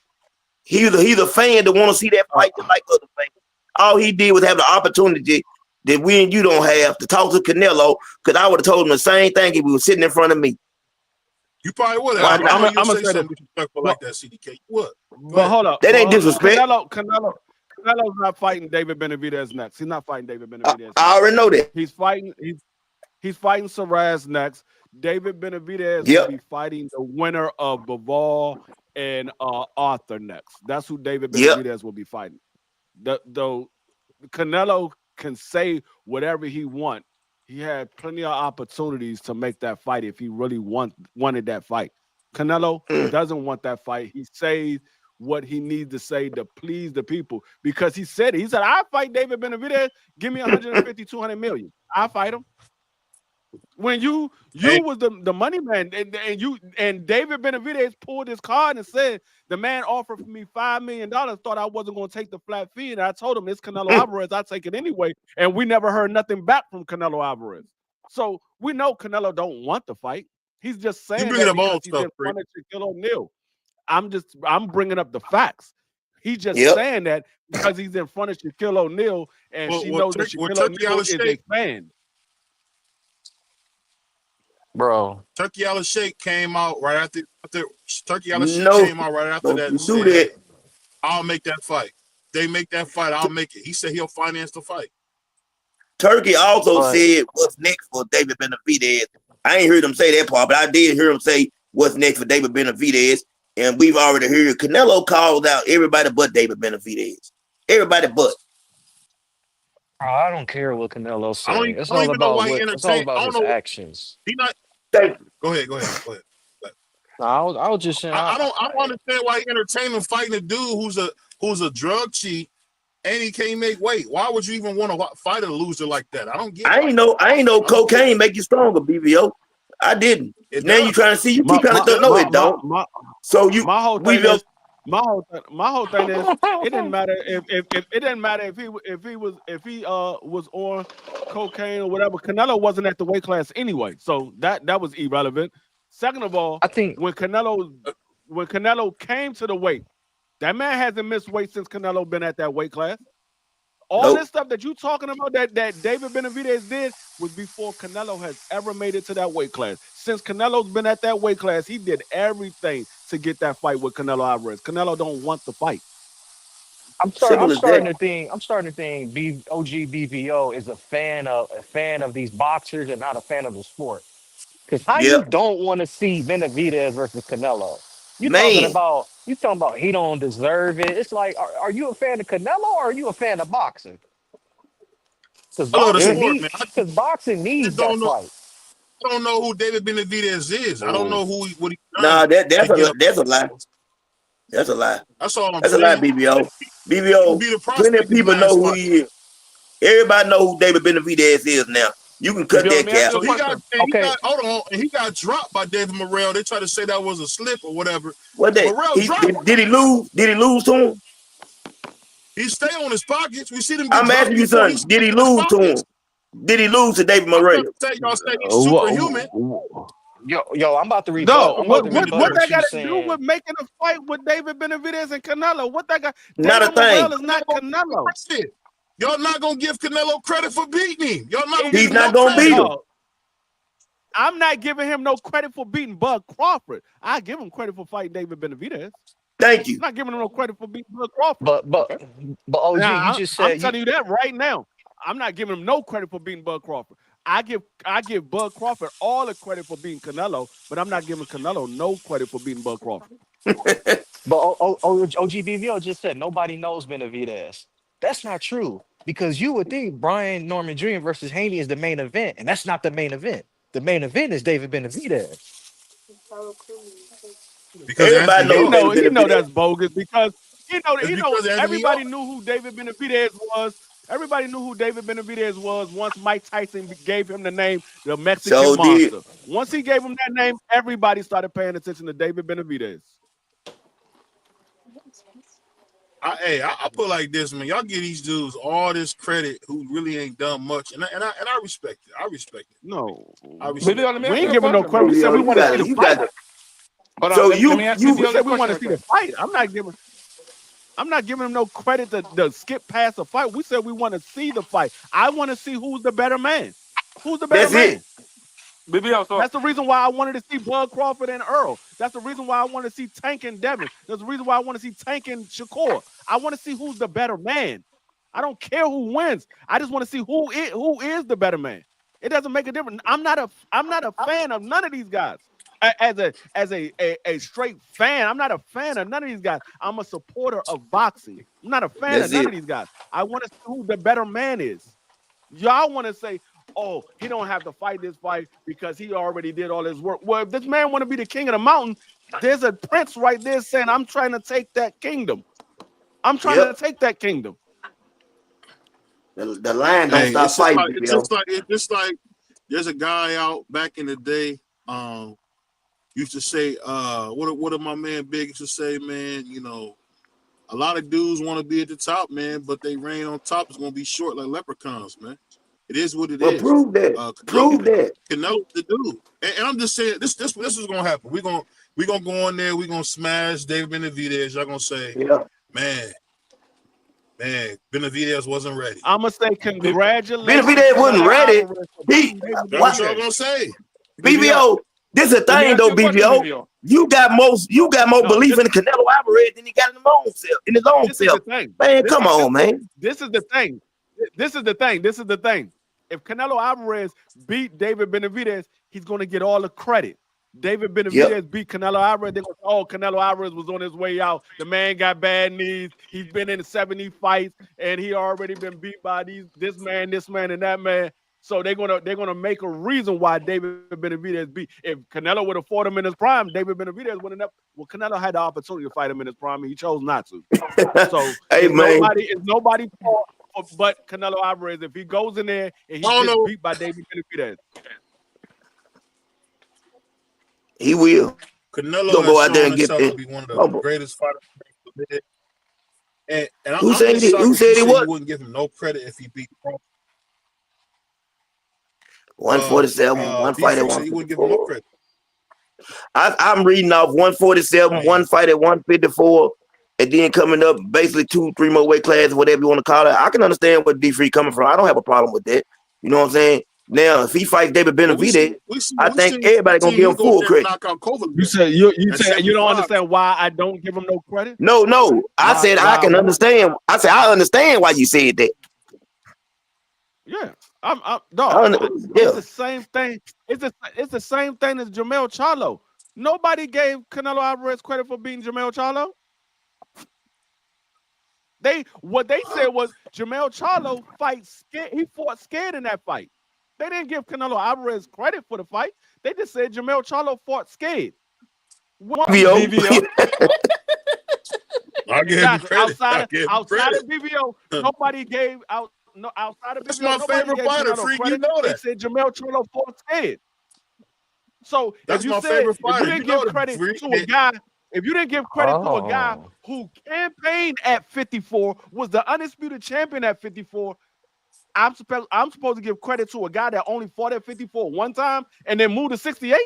He's a fan that want to see that fight just like other fans. All he did was have the opportunity that we and you don't have to talk to Canelo, because I would have told him the same thing if he was sitting in front of me. You probably would have. I'm gonna say something disrespectful like that, CDK. You would. But hold up. That ain't disrespect. Canelo's not fighting David Benavidez next. He's not fighting David Benavidez. I already know that. He's fighting Saraz next. David Benavidez will be fighting the winner of Bivol and Arthur next. That's who David Benavidez will be fighting. Though Canelo can say whatever he wants, he had plenty of opportunities to make that fight if he really wanted that fight. Canelo doesn't want that fight. He says what he needs to say to please the people because he said it. He said, "I fight David Benavidez. Give me 150, 200 million. I fight him." When you was the money man, and David Benavidez pulled his card and said the man offered me $5 million, thought I wasn't going to take the flat fee, and I told him it's Canelo Alvarez, I take it anyway, and we never heard nothing back from Canelo Alvarez. So we know Canelo don't want the fight. He's just saying that because he's in front of Shaquille O'Neal. I'm bringing up the facts. He's just saying that because he's in front of Shaquille O'Neal, and she knows that Shaquille O'Neal is a fan. Bro, Turkey Al Sheikh came out right after Turkey Al Sheikh came out right after that and said, "I'll make that fight. They make that fight, I'll make it." He said he'll finance the fight. Turkey also said what's next for David Benavidez. I ain't heard him say that part, but I did hear him say what's next for David Benavidez. And we've already heard Canelo called out everybody but David Benavidez. Everybody but. I don't care what Canelo says. It's all about his actions. He not. Go ahead. I was just saying. I don't understand why he entertaining fighting a dude who's a drug cheat and he can't make weight. Why would you even want to fight a loser like that? I don't get. I ain't know cocaine make you stronger, BVO. I didn't. Now you trying to see you keep trying to know it don't. My whole thing is it didn't matter if he was on cocaine or whatever. Canelo wasn't at the weight class anyway, so that was irrelevant. Second of all, I think when Canelo came to the weight, that man hasn't missed weight since Canelo been at that weight class. All this stuff that you talking about that David Benavidez did was before Canelo has ever made it to that weight class. Since Canelo's been at that weight class, he did everything to get that fight with Canelo Alvarez. Canelo don't want the fight. I'm starting to think OG BVO is a fan of these boxers and not a fan of the sport. Because how you don't want to see Benavidez versus Canelo? You talking about he don't deserve it. It's like, are you a fan of Canelo or are you a fan of boxing? Because boxing needs that fight. I don't know who David Benavidez is. I don't know what he. Nah, that's a lie. That's a lie. That's all I'm saying. That's a lie, BVO. BVO. Plenty of people know who he is. Everybody know who David Benavidez is now. You can cut that cap. So he got dropped by David Morrell. They try to say that was a slip or whatever. Did he lose? Did he lose to him? He stay on his pockets. We see them. I'm asking you, son. Did he lose to him? Did he lose to David Morrell? Y'all say he's superhuman. Yo, I'm about to read. No, what that got to do with making a fight with David Benavidez and Canelo? What that got? Not a thing. Morrell is not Canelo. Y'all not gonna give Canelo credit for beating him. He's not gonna beat him. I'm not giving him no credit for beating Bud Crawford. I give him credit for fighting David Benavidez. Thank you. I'm not giving him no credit for beating Bud Crawford. But OG, you just said I'm telling you that right now. I'm not giving him no credit for beating Bud Crawford. I give Bud Crawford all the credit for beating Canelo, but I'm not giving Canelo no credit for beating Bud Crawford. But OG BVO just said nobody knows Benavidez. That's not true. Because you would think Brian Norman Dream versus Haney is the main event, and that's not the main event. The main event is David Benavidez. Because everybody know that's bogus. Because everybody knew who David Benavidez was. Everybody knew who David Benavidez was once Mike Tyson gave him the name the Mexican Monster. Once he gave him that name, everybody started paying attention to David Benavidez. I put like this, man. Y'all give these dudes all this credit who really ain't done much, and I respect it. I respect it. No, we ain't giving no credit. We said we want to see the fight. So you said we want to see the fight. I'm not giving him no credit to skip past the fight. We said we want to see the fight. I want to see who's the better man. Who's the better man? That's the reason why I wanted to see Bud Crawford and Earl. That's the reason why I want to see Tank and Devin. That's the reason why I want to see Tank and Shakur. I want to see who's the better man. I don't care who wins. I just want to see who is the better man. It doesn't make a difference. I'm not a fan of none of these guys. As a straight fan, I'm not a fan of none of these guys. I'm a supporter of boxing. I'm not a fan of none of these guys. I want to see who the better man is. Y'all want to say, oh, he don't have to fight this fight because he already did all his work. Well, if this man want to be the king of the mountain, there's a prince right there saying, I'm trying to take that kingdom. I'm trying to take that kingdom. The lion don't stop fighting. It's just like there's a guy out back in the day, used to say, what did my man Big used to say, man? You know, a lot of dudes want to be at the top, man, but they reign on top is going to be short like leprechauns, man. It is what it is. Prove that. Prove that. Canelo's the dude. And I'm just saying, this is going to happen. We're going to go on there. We're going to smash David Benavidez. Y'all going to say, man, Benavidez wasn't ready. I'm going to say congratulations. Benavidez wasn't ready. That's what y'all going to say. BVO. This is a thing though, BVO. You got more belief in Canelo Alvarez than he got in his own self. Man, come on, man. This is the thing. This is the thing. If Canelo Alvarez beat David Benavidez, he's going to get all the credit. David Benavidez beat Canelo Alvarez. They're going to say, oh, Canelo Alvarez was on his way out. The man got bad knees. He's been in 70 fights, and he already been beat by this man, and that man. So they're gonna make a reason why David Benavidez beat. If Canelo would have fought him in his prime, David Benavidez wouldn't have. Well, Canelo had the opportunity to fight him in his prime, and he chose not to. So it's nobody but Canelo Alvarez if he goes in there and he gets beat by David Benavidez. He will. Canelo gonna go out there and get to be one of the greatest fighters. And who said he wouldn't give him no credit if he beat Crawford. 147, one fight at 154. I'm reading off 147, one fight at 154, and then coming up basically 2-3 more weight classes, whatever you want to call it. I can understand where D3 coming from. I don't have a problem with that. You know what I'm saying? Now, if he fights David Benavidez, I think everybody gonna give him full credit. You say you don't understand why I don't give him no credit? No. I said I can understand. I said I understand why you said that. Yeah. It's the same thing. It's the same thing as Jermell Charlo. Nobody gave Canelo Alvarez credit for beating Jermell Charlo. What they said was Jermell Charlo he fought scared in that fight. They didn't give Canelo Alvarez credit for the fight. They just said Jermell Charlo fought scared. BVO. Outside of BVO, nobody gave out. No, outside of that's my favorite fighter. Freak, you know that. They said Jermell Charlo fought scared. So that's my favorite fighter. If you didn't give credit to a guy, to a guy who campaigned at 54, was the undisputed champion at 54, I'm supposed to give credit to a guy that only fought at 54 one time and then moved to 68.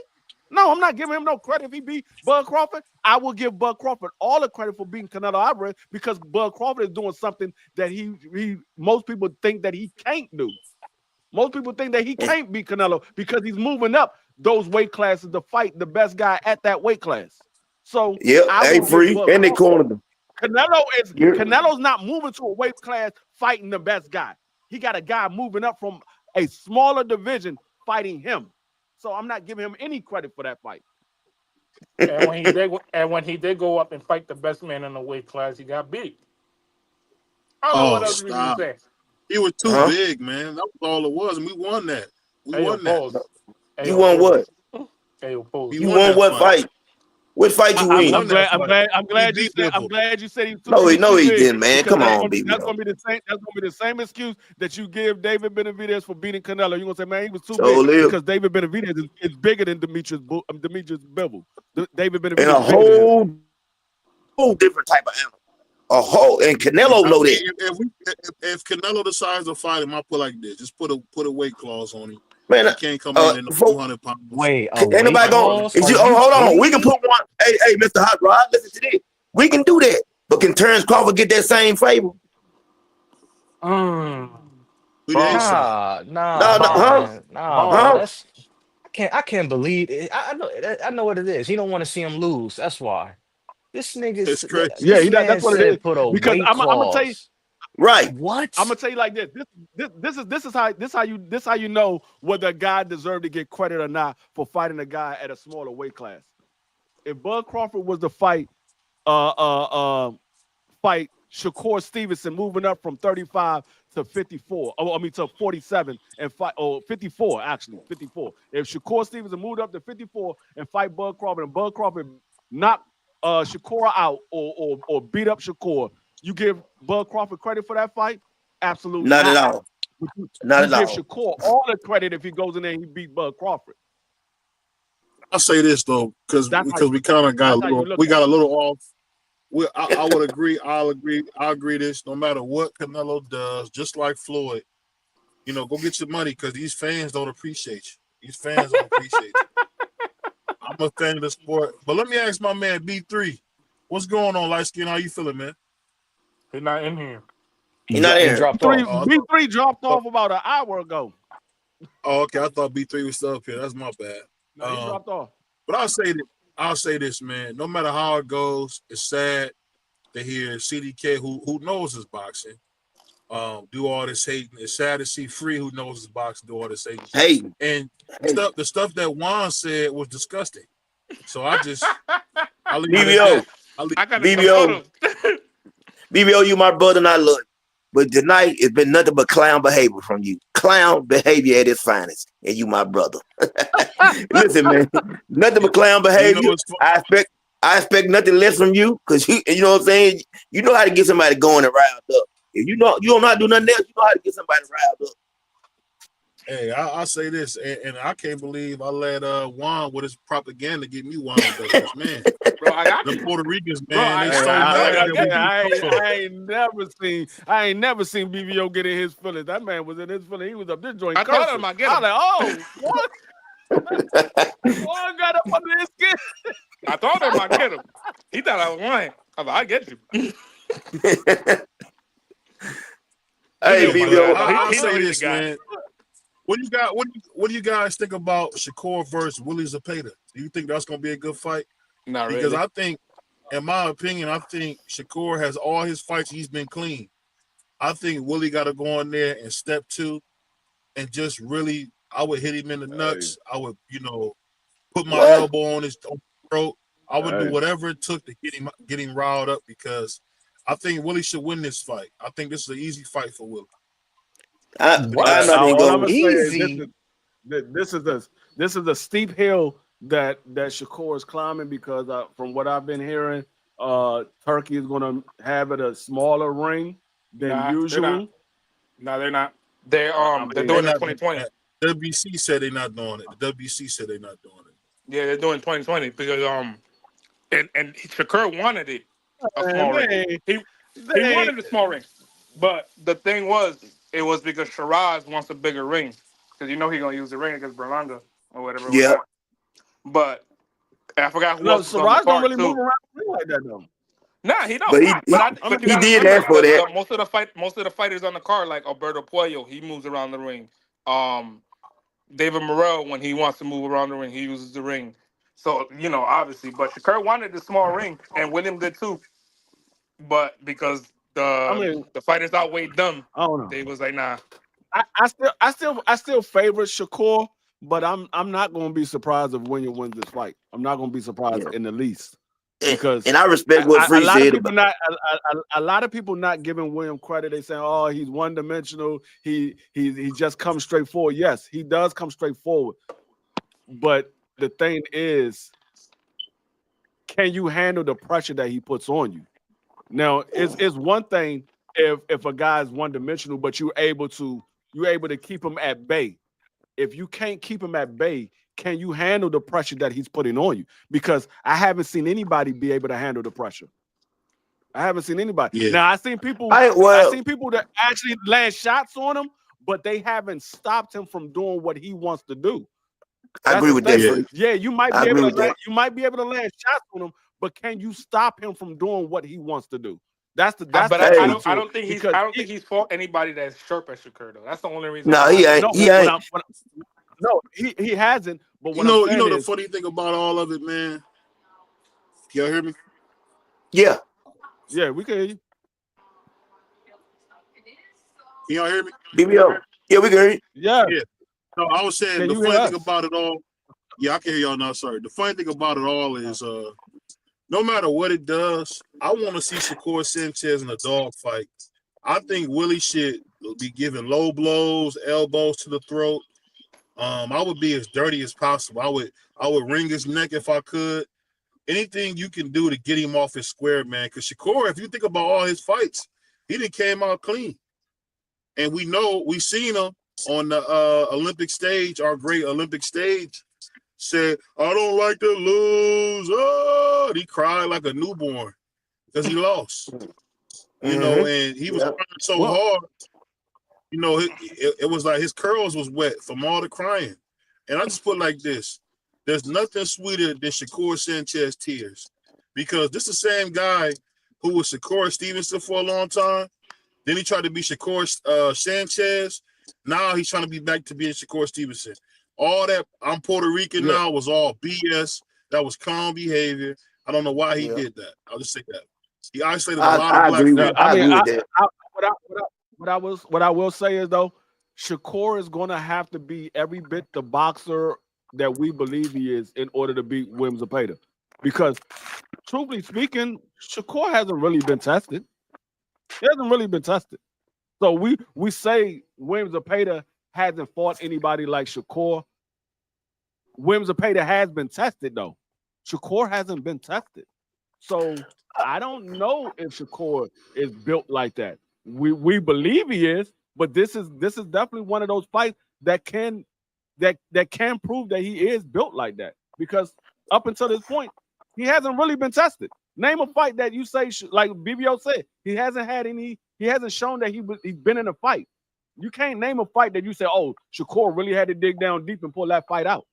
No, I'm not giving him no credit if he beat Bud Crawford. I will give Bud Crawford all the credit for beating Canelo Alvarez because Bud Crawford is doing something that most people think that he can't do. Most people think that he can't beat Canelo because he's moving up those weight classes to fight the best guy at that weight class. So free and they cornered him. Canelo's not moving to a weight class fighting the best guy. He got a guy moving up from a smaller division fighting him. So I'm not giving him any credit for that fight. And when he did go up and fight the best man in the weight class, he got beat. I don't know what else we can say. He was too big, man. That was all it was, and we won that. We won that. You won what? You won what fight? What fight you win? I'm glad you said he was too No, he didn't, man. Come on, baby. That's gonna be the same excuse that you give David Benavidez for beating Canelo. You're gonna say, man, he was too big because David Benavidez is bigger than Demetrius Bivol. David Benavidez and a whole different type of animal. And Canelo know that. If Canelo decides to fight him, I'll put like this: just put a weight clause on him. Man, he can't come in the 200 pounds. Wait, anybody going? Hold on. We can put one. Hey, Mr. Hot Rod, listen to this. We can do that, but can Terence Crawford get that same favor? No. I can't believe it. I know what it is. He don't want to see him lose. That's why. This nigga. It's crazy. That's what it is. Because I'm gonna tell you. Right. What? I'm gonna tell you like this. This is how you know whether a guy deserved to get credit or not for fighting a guy at a smaller weight class. If Bud Crawford was to fight Shakur Stevenson, moving up from 35 to 54, to 47 and fight 54 actually 54. If Shakur Stevenson moved up to 54 and fight Bud Crawford, and Bud Crawford knocked Shakur out or beat up Shakur, you give Bud Crawford credit for that fight? Absolutely not at all. Not at all. Give Shakur all the credit if he goes in there and he beat Bud Crawford. I'll say this though, because we kind of got a little off. I would agree. I'll agree this. No matter what Canelo does, just like Floyd, go get your money because these fans don't appreciate you. These fans don't appreciate you. I'm a fan of the sport, but let me ask my man B3, what's going on, light skin? How you feeling, man? He's not in here. He's not in. Dropped off. B3 dropped off about an hour ago. Oh, okay. I thought B3 was still up here. That's my bad. No, he dropped off. But I'll say this, man. No matter how it goes, it's sad to hear CDK, who knows his boxing, do all this hating. It's sad to see Free, who knows his boxing, do all this hating. Hey, and the stuff that Juan said was disgusting. So I'll leave BVO. BVO, you my brother, and I love you. But tonight, it's been nothing but clown behavior from you. Clown behavior at its finest. And you my brother. Listen, man. Nothing but clown behavior. I expect nothing less from you. Because you know what I'm saying? You know how to get somebody going and riled up. If you don't not do nothing else, you know how to get somebody riled up. Hey, I'll say this, and I can't believe I let Juan with his propaganda get me wound up, man. Bro, I got the Puerto Ricans, man. I ain't never seen BVO get in his feelings. That man was in his feelings. He was up this joint. I told him I get him. I was like, oh, what? Juan got up under his skin. I told him I get him. He thought I was lying. I was like, I get you. Hey, BVO. I'll say this, man. What do you guys think about Shakur versus Willie Zepeda? Do you think that's going to be a good fight? Not really. Because I think, in my opinion, Shakur has all his fights. He's been clean. I think Willie got to go in there and step two and just really, I would hit him in the nuts. I would, put my elbow on his throat. I would do whatever it took to get him riled up because I think Willie should win this fight. I think this is an easy fight for Willie. Easy. This is a steep hill that Shakur is climbing because from what I've been hearing, Turkey is going to have it a smaller ring than usual. No, they're not. They're doing it 2020. WBC said they're not doing it. The WBC said they're not doing it. Yeah, they're doing 2020 because and Shakur wanted it a small ring. He wanted a small ring, but the thing was. It was because Shiraz wants a bigger ring. Because he's going to use the ring against Berlanga or whatever. Yeah. But I forgot who else. Shiraz don't really move around the ring like that, though. Nah, he don't. But he did ask for that. Most of the fighters on the card, like Alberto Puello, he moves around the ring. David Morrell, when he wants to move around the ring, he uses the ring. So, obviously. But Shakur wanted the small ring, and William did too. But because the fighters outweighed them. I don't know. They was like, nah. I still favor Shakur, but I'm not going to be surprised if William wins this fight. I'm not going to be surprised in the least because and I respect what Free said. A lot of people not giving William credit. They saying, "Oh, he's one dimensional. He just comes straight forward." Yes, he does come straight forward, but the thing is, can you handle the pressure that he puts on you? Now, it's one thing if a guy's one-dimensional, but you're able to keep him at bay. If you can't keep him at bay, can you handle the pressure that he's putting on you? Because I haven't seen anybody be able to handle the pressure. I haven't seen anybody. Yeah. Now, I've seen people that actually land shots on him, but they haven't stopped him from doing what he wants to do. I agree with that. Yeah, you might be able to land shots on him, but can you stop him from doing what he wants to do? I don't think he's fought anybody that's sharp as Shakur though. That's the only reason. No, he ain't. He hasn't. But the funny thing about all of it, man. Y'all hear me? Yeah. Yeah, we can hear you. Can y'all hear me? BBO. Yeah, we can hear you. Yeah. No, I was saying the funny thing about it all. Yeah, I can hear y'all now. Sorry. The funny thing about it all is, no matter what it does, I want to see Shakur Sanchez in a dog fight. I think Willie should be giving low blows, elbows to the throat. I would be as dirty as possible. I would wring his neck if I could. Anything you can do to get him off his square, man. Because Shakur, if you think about all his fights, he didn't came out clean. And we've seen him on the Olympic stage, our great Olympic stage, said, I don't like to lose. Oh, and he cried like a newborn because he lost. You know, and he was crying so hard. You know, it was like his curls was wet from all the crying. And I just put it like this. There's nothing sweeter than Shakur Sanchez tears. Because this is the same guy who was Shakur Stevenson for a long time. Then he tried to be Shakur Sanchez. Now he's trying to be back to being Shakur Stevenson. All that I'm Puerto Rican now was all BS. That was calm behavior. I don't know why he did that. I'll just say that. He isolated a lot of black people. I agree with that. What I will say is though, Shakur is going to have to be every bit the boxer that we believe he is in order to beat Williams Zepeda. Because truthfully speaking, Shakur hasn't really been tested. He hasn't really been tested. So we say Williams Zepeda hasn't fought anybody like Shakur. Williams Zepeda has been tested though. Shakur hasn't been tested. So I don't know if Shakur is built like that. We believe he is, but this is definitely one of those fights that can prove that he is built like that. Because up until this point, he hasn't really been tested. Name a fight that you say, like BVO said, he hasn't shown that he's been in a fight. You can't name a fight that you say, oh, Shakur really had to dig down deep and pull that fight out.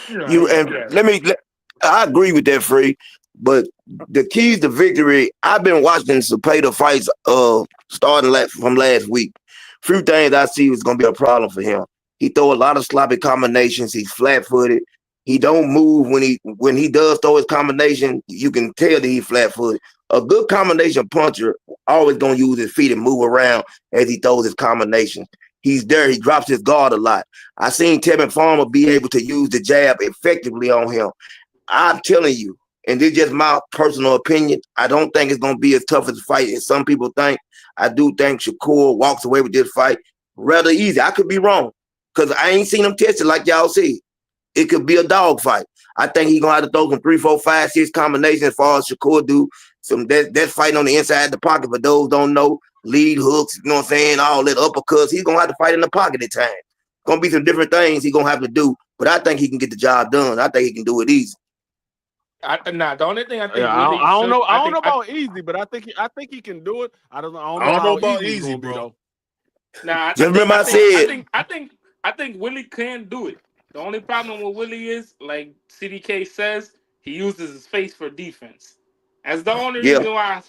I agree with that, Free. But the keys to victory, I've been watching Zepeda fights starting from last week. Few things I see was going to be a problem for him. He throw a lot of sloppy combinations. He's flat-footed. He don't move when he does throw his combination. You can tell that he's flat-footed. A good combination puncher always going to use his feet and move around as he throws his combinations. He's there. He drops his guard a lot. I seen Tevin Farmer be able to use the jab effectively on him. I'm telling you, and this is just my personal opinion, I don't think it's going to be as tough as a fight as some people think. I do think Shakur walks away with this fight rather easy. I could be wrong because I ain't seen him tested like y'all see. It could be a dog fight. I think he's going to have to throw some 3, 4, 5, 6 combinations as far as Shakur do. That's fighting on the inside of the pocket. For those don't know, lead hooks, you know what I'm saying, all that uppercuts. He's going to have to fight in the pocket at times. Going to be some different things he's going to have to do, but I think he can get the job done. I think he can do it easy. The only thing I think I don't know about easy, but I think he can do it. I don't know about easy, bro. Nah, I think Willie can do it. The only problem with Willie is, like CDK says, he uses his face for defense. That's the only reason why.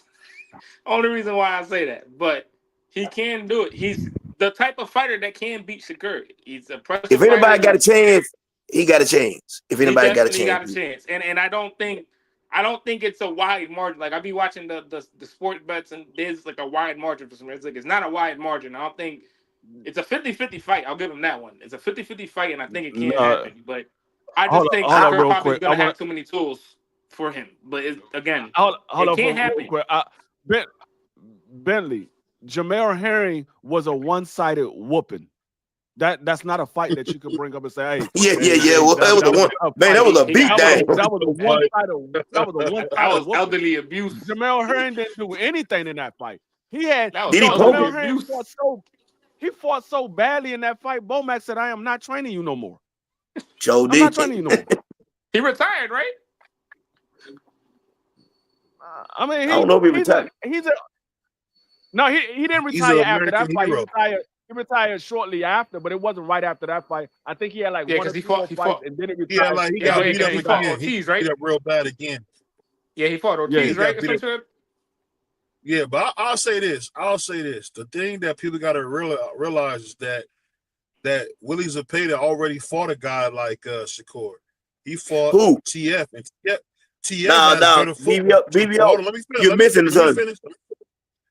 Only reason why I say that, but he can do it. He's the type of fighter that can beat Shakur. He's a pressure. If anybody got a chance, he got a chance. If anybody got a chance, he got a chance. And I don't think it's a wide margin. Like I be watching the sports bets and there's like a wide margin for some reason. It's not a wide margin. I don't think it's a 50-50 fight. I'll give him that one. It's a 50-50 fight, and I think it can happen. But I just think Shakur probably is gonna have too many tools for him. But it can't happen. Bentley, Jamel Herring was a one-sided whooping. That's not a fight that you can bring up and say, hey. Well, that was a beatdown. That was a one-sided. That was elderly abuse. Jamel Herring didn't do anything in that fight. Jamel Herring fought so badly in that fight. Bomac said, I am not training you no more. I'm not training you no more. He retired, right? I mean, I don't know if he retired. No, he didn't retire after that fight. He retired shortly after, but it wasn't right after that fight. I think he had like one or two more fights, and then he retired. He got Ortiz, right? He got real bad again. Yeah, he fought Ortiz, right? Yeah, but I'll say this. The thing that people got to realize is that Willie Zepeda already fought a guy like Shakur. He fought TF, and TF BVO, you're missing something.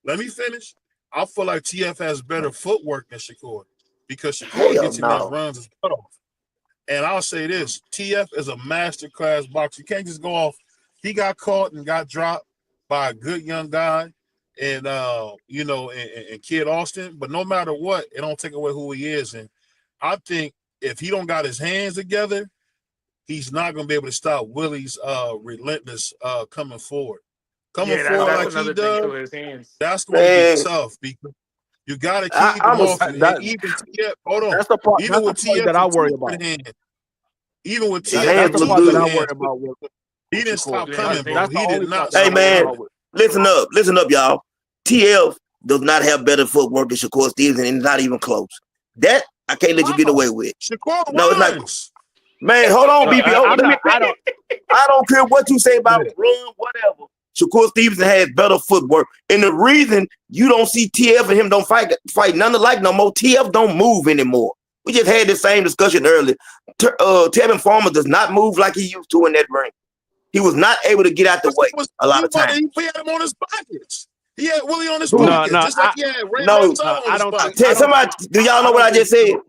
Let me finish. I feel like TF has better footwork than Shakur because Shakur gets in there and runs his butt off. And I'll say this, TF is a masterclass boxer. You can't just go off. He got caught and got dropped by a good young guy and, and Kid Austin. But no matter what, it don't take away who he is. And I think if he don't got his hands together, he's not going to be able to stop Willie's relentless coming forward. Coming forward like he does, that's going to be tough because you got to keep him off. Even TF, hold on. That's the part, even with TF that I worry about. Even with TF, that's the part that I worry about. He didn't stop coming, bro. He did not. Hey, man, listen up, y'all. TF does not have better footwork than Shakur Stevenson, and it's not even close. That I can't let you get away with. Shakur no, it's not. Man, hold on, BVO. I don't care what you say about run, whatever. Shakur Stevenson has better footwork. And the reason you don't see TF and him don't fight none alike no more, TF don't move anymore. We just had the same discussion earlier. Tevin Farmer does not move like he used to in that ring. He was not able to get out the way a lot of times. He had him on his pockets. He had Willie on his pockets. Just like he had Ray I don't. Somebody, do y'all know what I just said?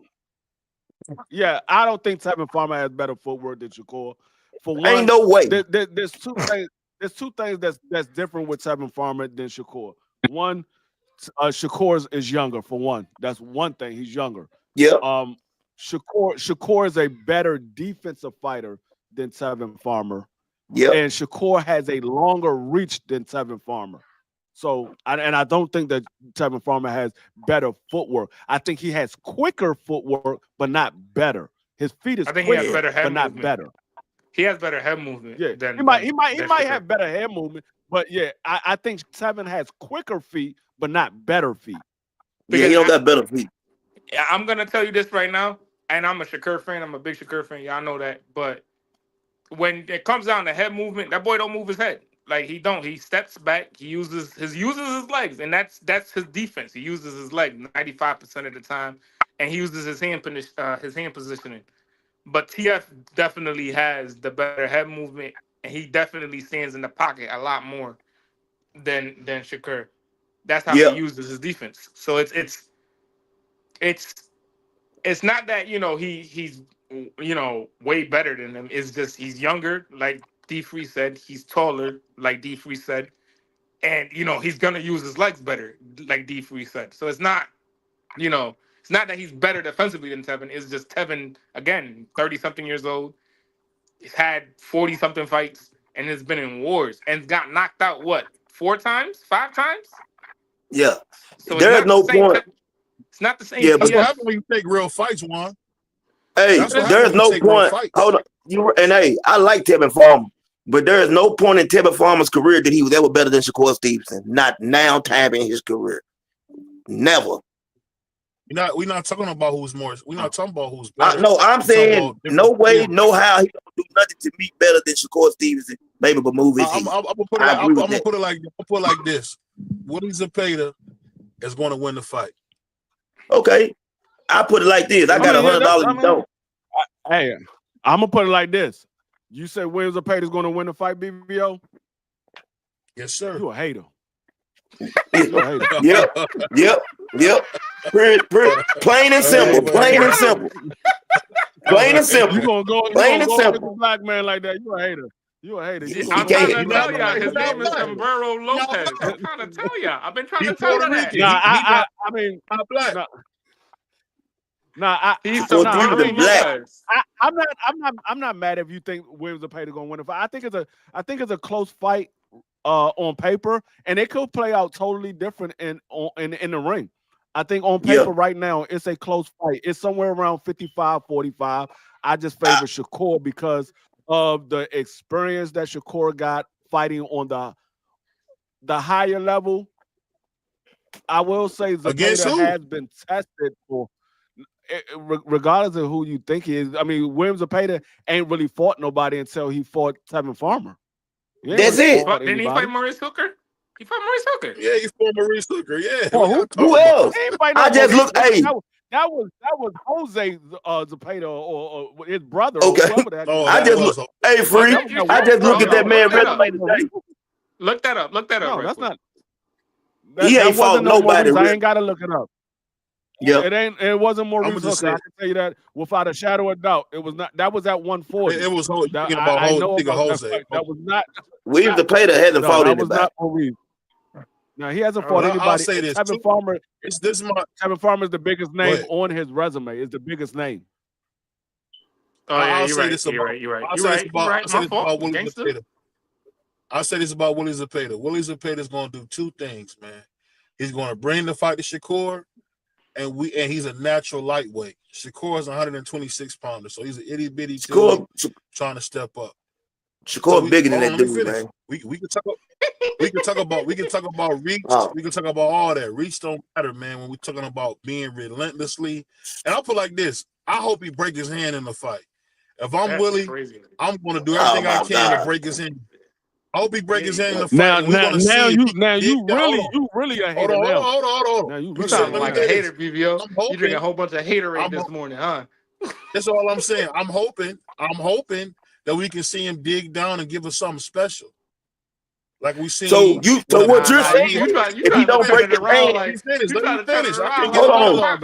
Yeah, I don't think Tevin Farmer has better footwork than Shakur. For one, ain't no way. There's two things. There's two things that's different with Tevin Farmer than Shakur. One, Shakur is younger. For one, that's one thing. He's younger. Yeah. Shakur is a better defensive fighter than Tevin Farmer. Yeah. And Shakur has a longer reach than Tevin Farmer. So, I don't think that Tevin Farmer has better footwork. I think he has quicker footwork, but not better. His feet is quicker, he has better head but not movement. Better. He has better head movement. Yeah, than, he might have better head movement, but yeah, I think Tevin has quicker feet, but not better feet. Because he don't got better feet. I'm gonna tell you this right now, and I'm a Shakur fan. I'm a big Shakur fan. Y'all know that. But when it comes down to head movement, that boy don't move his head. Like he don't. He steps back. He uses his legs, and that's his defense. He uses his leg 95% of the time, and he uses his hand positioning. But TF definitely has the better head movement, and he definitely stands in the pocket a lot more than Shakur. That's how he uses his defense. So it's not that he's way better than him. It's just he's younger, like D Free said. He's taller, like D Free said, and he's gonna use his legs better, like D Free said. So it's not it's not that he's better defensively than Tevin. It's just Tevin, again, 30-something years old. He's had 40-something fights and has been in wars and got knocked out, 4 times? 5 times? Yeah. So there's no point. It's not the same. Yeah, but what happens when you take real fights, Juan? Hey, there's no point. Hold on. Hey, I like Tevin Farmer, but there is no point in Tevin Farmer's career that he was ever better than Shakur Stevenson. Not now time in his career. Never. We're not talking about who's more. We're not talking about who's better. No, I'm saying no way, no how he don't do nothing to me better than Shakur Stevenson. Maybe but move his heat. I'm gonna put it like this. Willie Zepeda is going to win the fight. Okay, I put it like this. I got $100. You don't. Hey, I'm gonna put it like this. You said Willie Zepeda is going to win the fight, BVO? Yes, sir. You a hater. Yep. Plain and simple. Plain and simple. Plain and simple. You gonna go plain and simple. With a black man like that? You a hater. You a hater. I'm trying to tell y'all. His name is Sombrero Lopez. I'm trying to tell y'all. I've been trying to tell you that. I mean, black. He's black. I'm not mad if you think Willie Zepeda gonna win the fight. I think it's a close fight on paper, and it could play out totally different in the ring. I think on paper right now it's a close fight. It's somewhere around 55-45. I just favor Shakur because of the experience that Shakur got fighting on the higher level. I will say Zepeda has been tested for, regardless of who you think he is. I mean, Willie Zepeda ain't really fought nobody until he fought Tevin Farmer. That's it. Didn't he fight Maurice Hooker? He fought Maurice Hooker. Yeah, he fought Maurice Hooker. Yeah. Well, who else? I just looked. Hey, that was Jose Zepeda or his brother. Okay. I just look. Hey, Free. I just look at that man resume today. Look that up. No, that's not. He ain't fought nobody. I ain't gotta look it up. Yeah, it wasn't Maurice Hooker. I can tell you that without a shadow of doubt. It was not. That was at 140. It was Jose. I know about Jose. that was not. Williams Zepeda hasn't fought anybody. That was not Maurice. No, he hasn't fought anybody. I'll say this. Tevin Farmer. Tevin Farmer is the biggest name on his resume. Is the biggest name. Oh yeah, I'll you're say right. this You're right. I'll say this about Willie Zepeda. Willie Zepeda is going to do two things, man. He's going to bring the fight to Shakur, and he's a natural lightweight. Shakur is 126 pounder, so he's an itty bitty dude trying to step up. Shakur bigger than that dude, man. We can talk about reach. We can talk about all that. Reach don't matter, man. When we're talking about being relentlessly, and I'll put it like this: I hope he break his hand in the fight. If I'm Willie, I'm going to do everything I can to break his hand. I hope he break his hand in the fight. Now you really a hater. Hold on. Now you sound like a hater, BVO. You drink a whole bunch of haterade this morning, huh? That's all I'm saying. I'm hoping that we can see him dig down and give us something special. Like we see. So what you're saying? If he don't break his hand, let me finish. Hold on.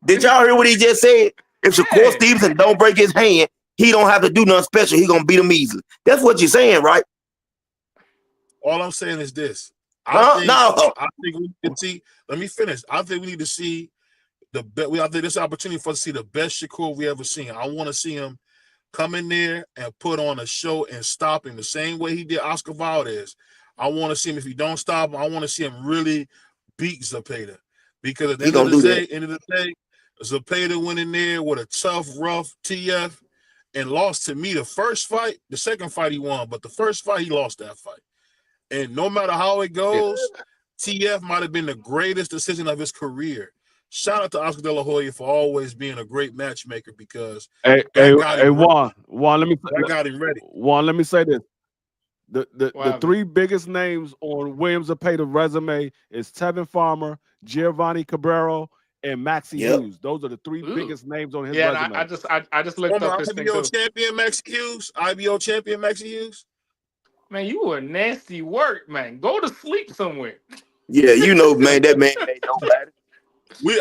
Did y'all hear what he just said? If Shakur Stevenson don't break his hand, he don't have to do nothing special. He gonna beat him easily. That's what you're saying, right? All I'm saying is this. I think we can see. Let me finish. I think we need to see I think this opportunity for us to see the best Shakur we ever seen. I want to see him come in there and put on a show and stop him the same way he did Oscar Valdez. I want to see him. If he don't stop him, I want to see him really beat Zepeda. Because at the end of the day, Zepeda went in there with a tough, rough TF and lost to me the first fight. The second fight he won, but the first fight he lost that fight. And no matter how it goes, TF might have been the greatest decision of his career. Shout out to Oscar De La Hoya for always being a great matchmaker because Juan, let me got him ready. Juan, let me say this. The three biggest names on Williams Zepeda's resume is Tevin Farmer, Giovanni Cabrera, and Maxie Hughes. Those are the three biggest names on his resume. I just looked up this thing too. Champion Maxie Hughes, IBO champion Maxie Hughes. Man, you were nasty work, man. Go to sleep somewhere. Yeah, you know, man, that man ain't nobody.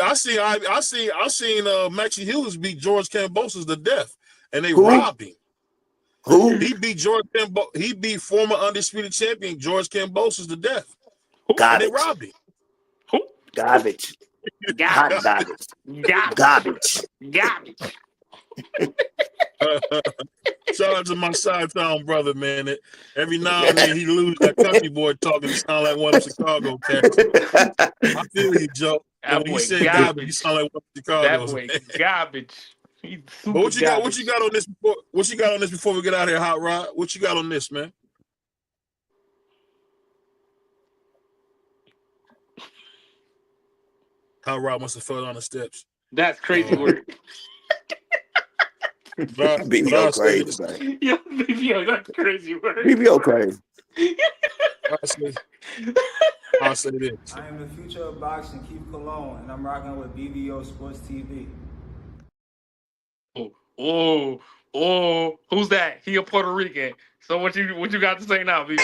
I seen Maxie Hughes beat George Kambosos to death, and they robbed him. Who? He beat he beat former undisputed champion George Kambosos to death. Garbage. And they robbed him. Who? Garbage. Garbage. Shout out to my side town brother, man. Every now and then he loses that country boy talking. He sound like one of Chicago cats. I feel you, Joe. When you say garbage, you sound like one of Chicago. That boy garbage. But what you got? What you got on this? What you got on this before we get out of here, Hot Rod? What you got on this, man? Hot Rod must have fell down the steps. That's crazy work. BVO crazy. Yeah, BVO, that's crazy work. BVO crazy. I'll say this. I am the future of boxing, Keith Cologne, and I'm rocking with BVO Sports TV. Oh, who's that? He a Puerto Rican. So what you got to say now, BVO?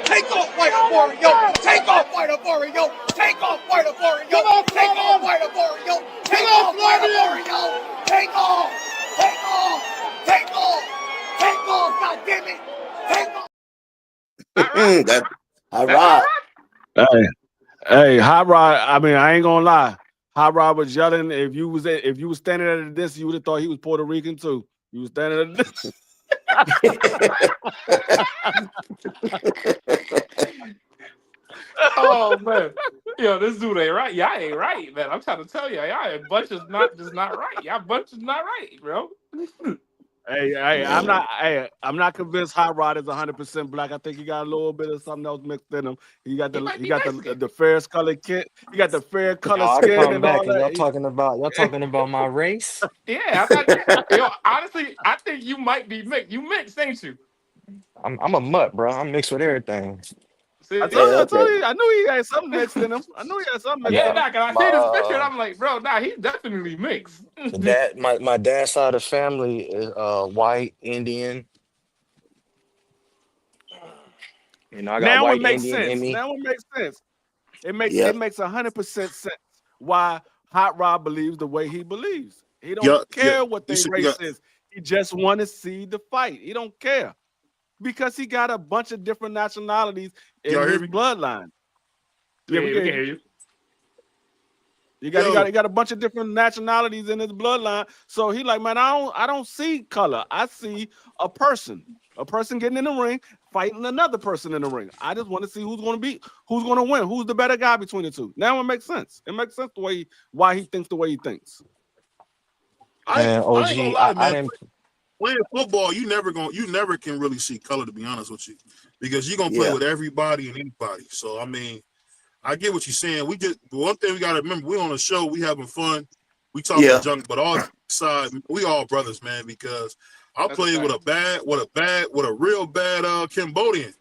Take off White Wario! Take off White Wario! Take off White Wario! Take off White Wario! Take off White Wario! Take off! Take off! Take off! Take off! God damn it! Take off! Hot Rod. Hey, Hot Rod. I mean, I ain't gonna lie. Hot Rod was yelling. If you was standing at a distance, you would have thought he was Puerto Rican too. You was standing at a distance. Oh man, yo, this dude ain't right. Y'all ain't right, man. I'm trying to tell y'all a bunch is not right. Y'all bunch is not right, bro. Hey, I'm not convinced Hot Rod is 100% black. I think he got a little bit of something else mixed in him. He got the fairest colored kid. He got the fair colored skin and all that. Y'all talking about my race? Yeah, honestly, I think you might be mixed. You mixed, ain't you? I'm a mutt, bro. I'm mixed with everything. I told you. I knew he had something mixed in him. I knew he had something mixed in him. Yeah, cause I see this picture and I'm like, bro, he's definitely mixed. My dad's side of the family is white, Indian. You know, I got white Indian in me. Now it makes sense. It makes 100% sense why Hot Rod believes the way he believes. He don't care what their race is. He just want to see the fight. He don't care because he got a bunch of different nationalities in his bloodline. Yeah, we can hear you. He got a bunch of different nationalities in his bloodline. So he like, man, I don't see color. I see a person getting in the ring, fighting another person in the ring. I just want to see who's going to win, who's the better guy between the two. Now it makes sense. It makes sense why he thinks the way he thinks. Man, OG, I ain't gonna lie, man. Playing football, you never can really see color, to be honest with you, because you're gonna play with everybody and anybody. So I mean, I get what you're saying. One thing we gotta remember: we on a show, we having fun, we talking junk, but all side, we all brothers, man. Because I played with a real bad Cambodian,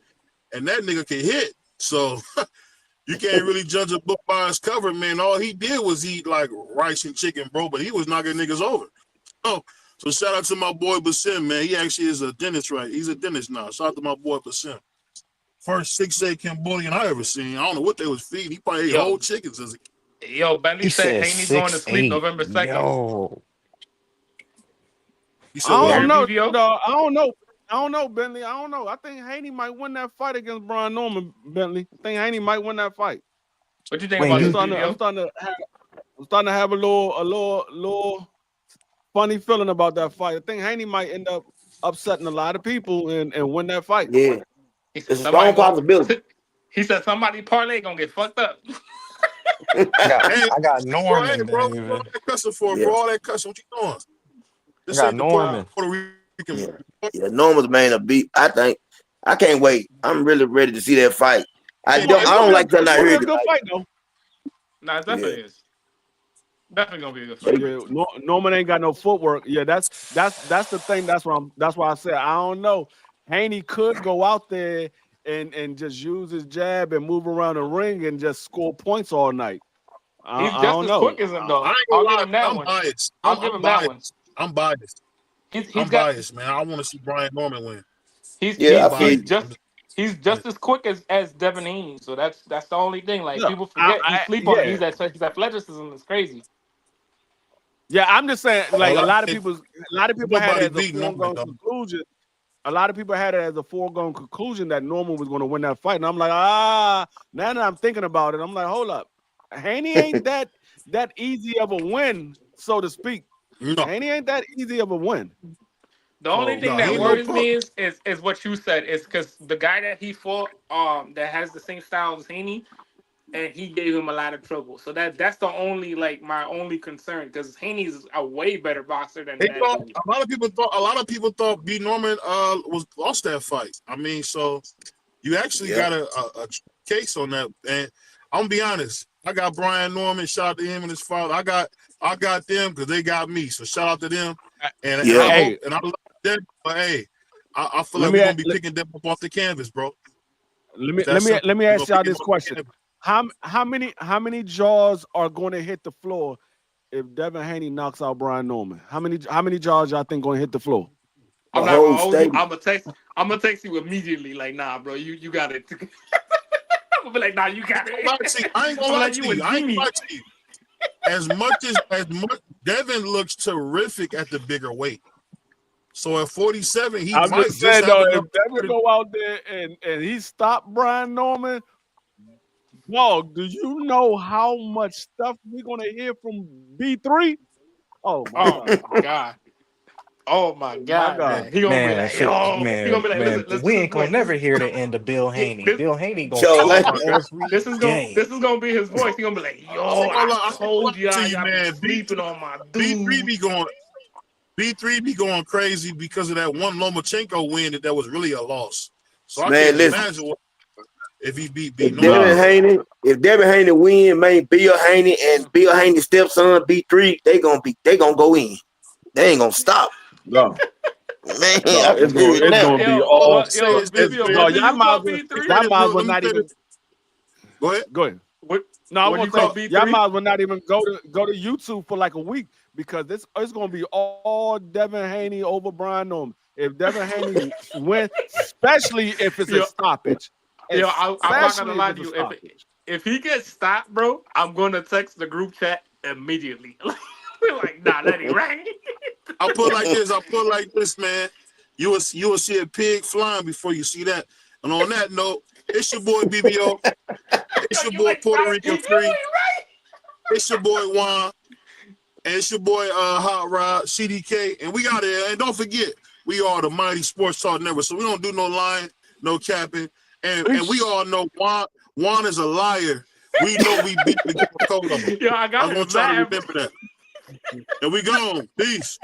and that nigga can hit. So you can't really judge a book by its cover, man. All he did was eat like rice and chicken, bro, but he was knocking niggas over. So shout out to my boy Basim, man. He actually is a dentist, right? He's a dentist now. Shout out to my boy Basim. First 6'8" Cambodian I ever seen. I don't know what they was feeding. He probably ate whole chickens as a kid. Yo, Bentley said Haney's going to sleep November 2nd. Yo. I don't know, Bentley. I don't know. I think Haney might win that fight against Brian Norman, Bentley. I think Haney might win that fight. What you think about this? I'm starting to have a little funny feeling about that fight. I think Haney might end up upsetting a lot of people and win that fight. Yeah. It's a strong possibility. He said somebody parlay gonna get fucked up. I got Norman. Bro, all that cussing for, bro. All that cussing. What you doing? This I got Norman. Puerto Rican. Yeah, Norman's man a beat. I think. I can't wait. I'm really ready to see that fight. I don't like that. I heard it. Fight though. Nah, it definitely is. Definitely gonna be a good fight. Yeah, Norman ain't got no footwork. Yeah, that's the thing. That's why I said I don't know. Haney could go out there and just use his jab and move around the ring and just score points all night. He's just as quick as him, though. I'll give him that one. Biased. I'll give him that one. I'm biased. I'm biased, man. I want to see Brian Norman win. He's just as quick as Devin Haney. So that's the only thing. Like people forget he sleep on. His athleticism is crazy. Yeah, I'm just saying. Like a lot of people had it as a foregone conclusion. A lot of people had it as a foregone conclusion that Norman was going to win that fight, and I'm like, now that I'm thinking about it, I'm like, hold up, Haney ain't that easy of a win, so to speak. No. Haney ain't that easy of a win. The only thing that worries me is what you said. Is because the guy that he fought, that has the same style as Haney, and he gave him a lot of trouble. So that's the only my only concern, because Haney's a way better boxer than that. A lot of people thought B. Norman lost that fight. I mean, so you actually got a case on that. And I'm gonna be honest, I got Brian Norman. Shout out to him and his father. I got them because they got me. So shout out to them. And I love them. But hey, I feel like we're gonna be picking them up off the canvas, bro. Let me ask y'all this question. How many jaws are going to hit the floor if Devin Haney knocks out Brian Norman? How many jaws y'all think going to hit the floor? I'm gonna text you immediately. Like, nah, bro, you got it. I'm gonna be like, nah, you got it. I ain't gonna lie to you. As much Devin looks terrific at the bigger weight. So at 47, he I'm might just saying, though, if Devin go out there and he stopped Brian Norman. Dog, do you know how much stuff we're gonna hear from B3? Oh my God. Oh my God. He gonna be like, we ain't gonna never hear the end of Bill Haney. Bill Haney gonna this is gonna be his voice. He gonna be like, yo, I told you I got sleeping on my dude. B3 be going crazy because of that one Lomachenko win that was really a loss. So I can't imagine what if he beat Devin Haney win, man, Bill Haney and Bill Haney's stepson B3, they gonna go in. They ain't gonna stop. No. Man, it's gonna be all. Y'all might as well not even. Go ahead. What? No, I want to say y'all might as well not even go to YouTube for like a week, because it's gonna be all Devin Haney over Brian Norman. If Devin Haney wins, especially if it's a stoppage. I'm not gonna lie to you. if he gets stopped, bro, I'm gonna text the group chat immediately. We're like, nah, that ain't right. I'll put like this, man. You will see a pig flying before you see that. And on that note, it's your boy BVO. It's your boy Puerto Rican Free. It's your boy Juan. And it's your boy Hot Rod, CDK. And we got it. And don't forget, we are the Mighty Sports Talk Network. So we don't do no lying, no capping. And we all know Juan is a liar. We know we beat the Dakota. Yo, I got I'm going to try to remember that. And we gone. Peace.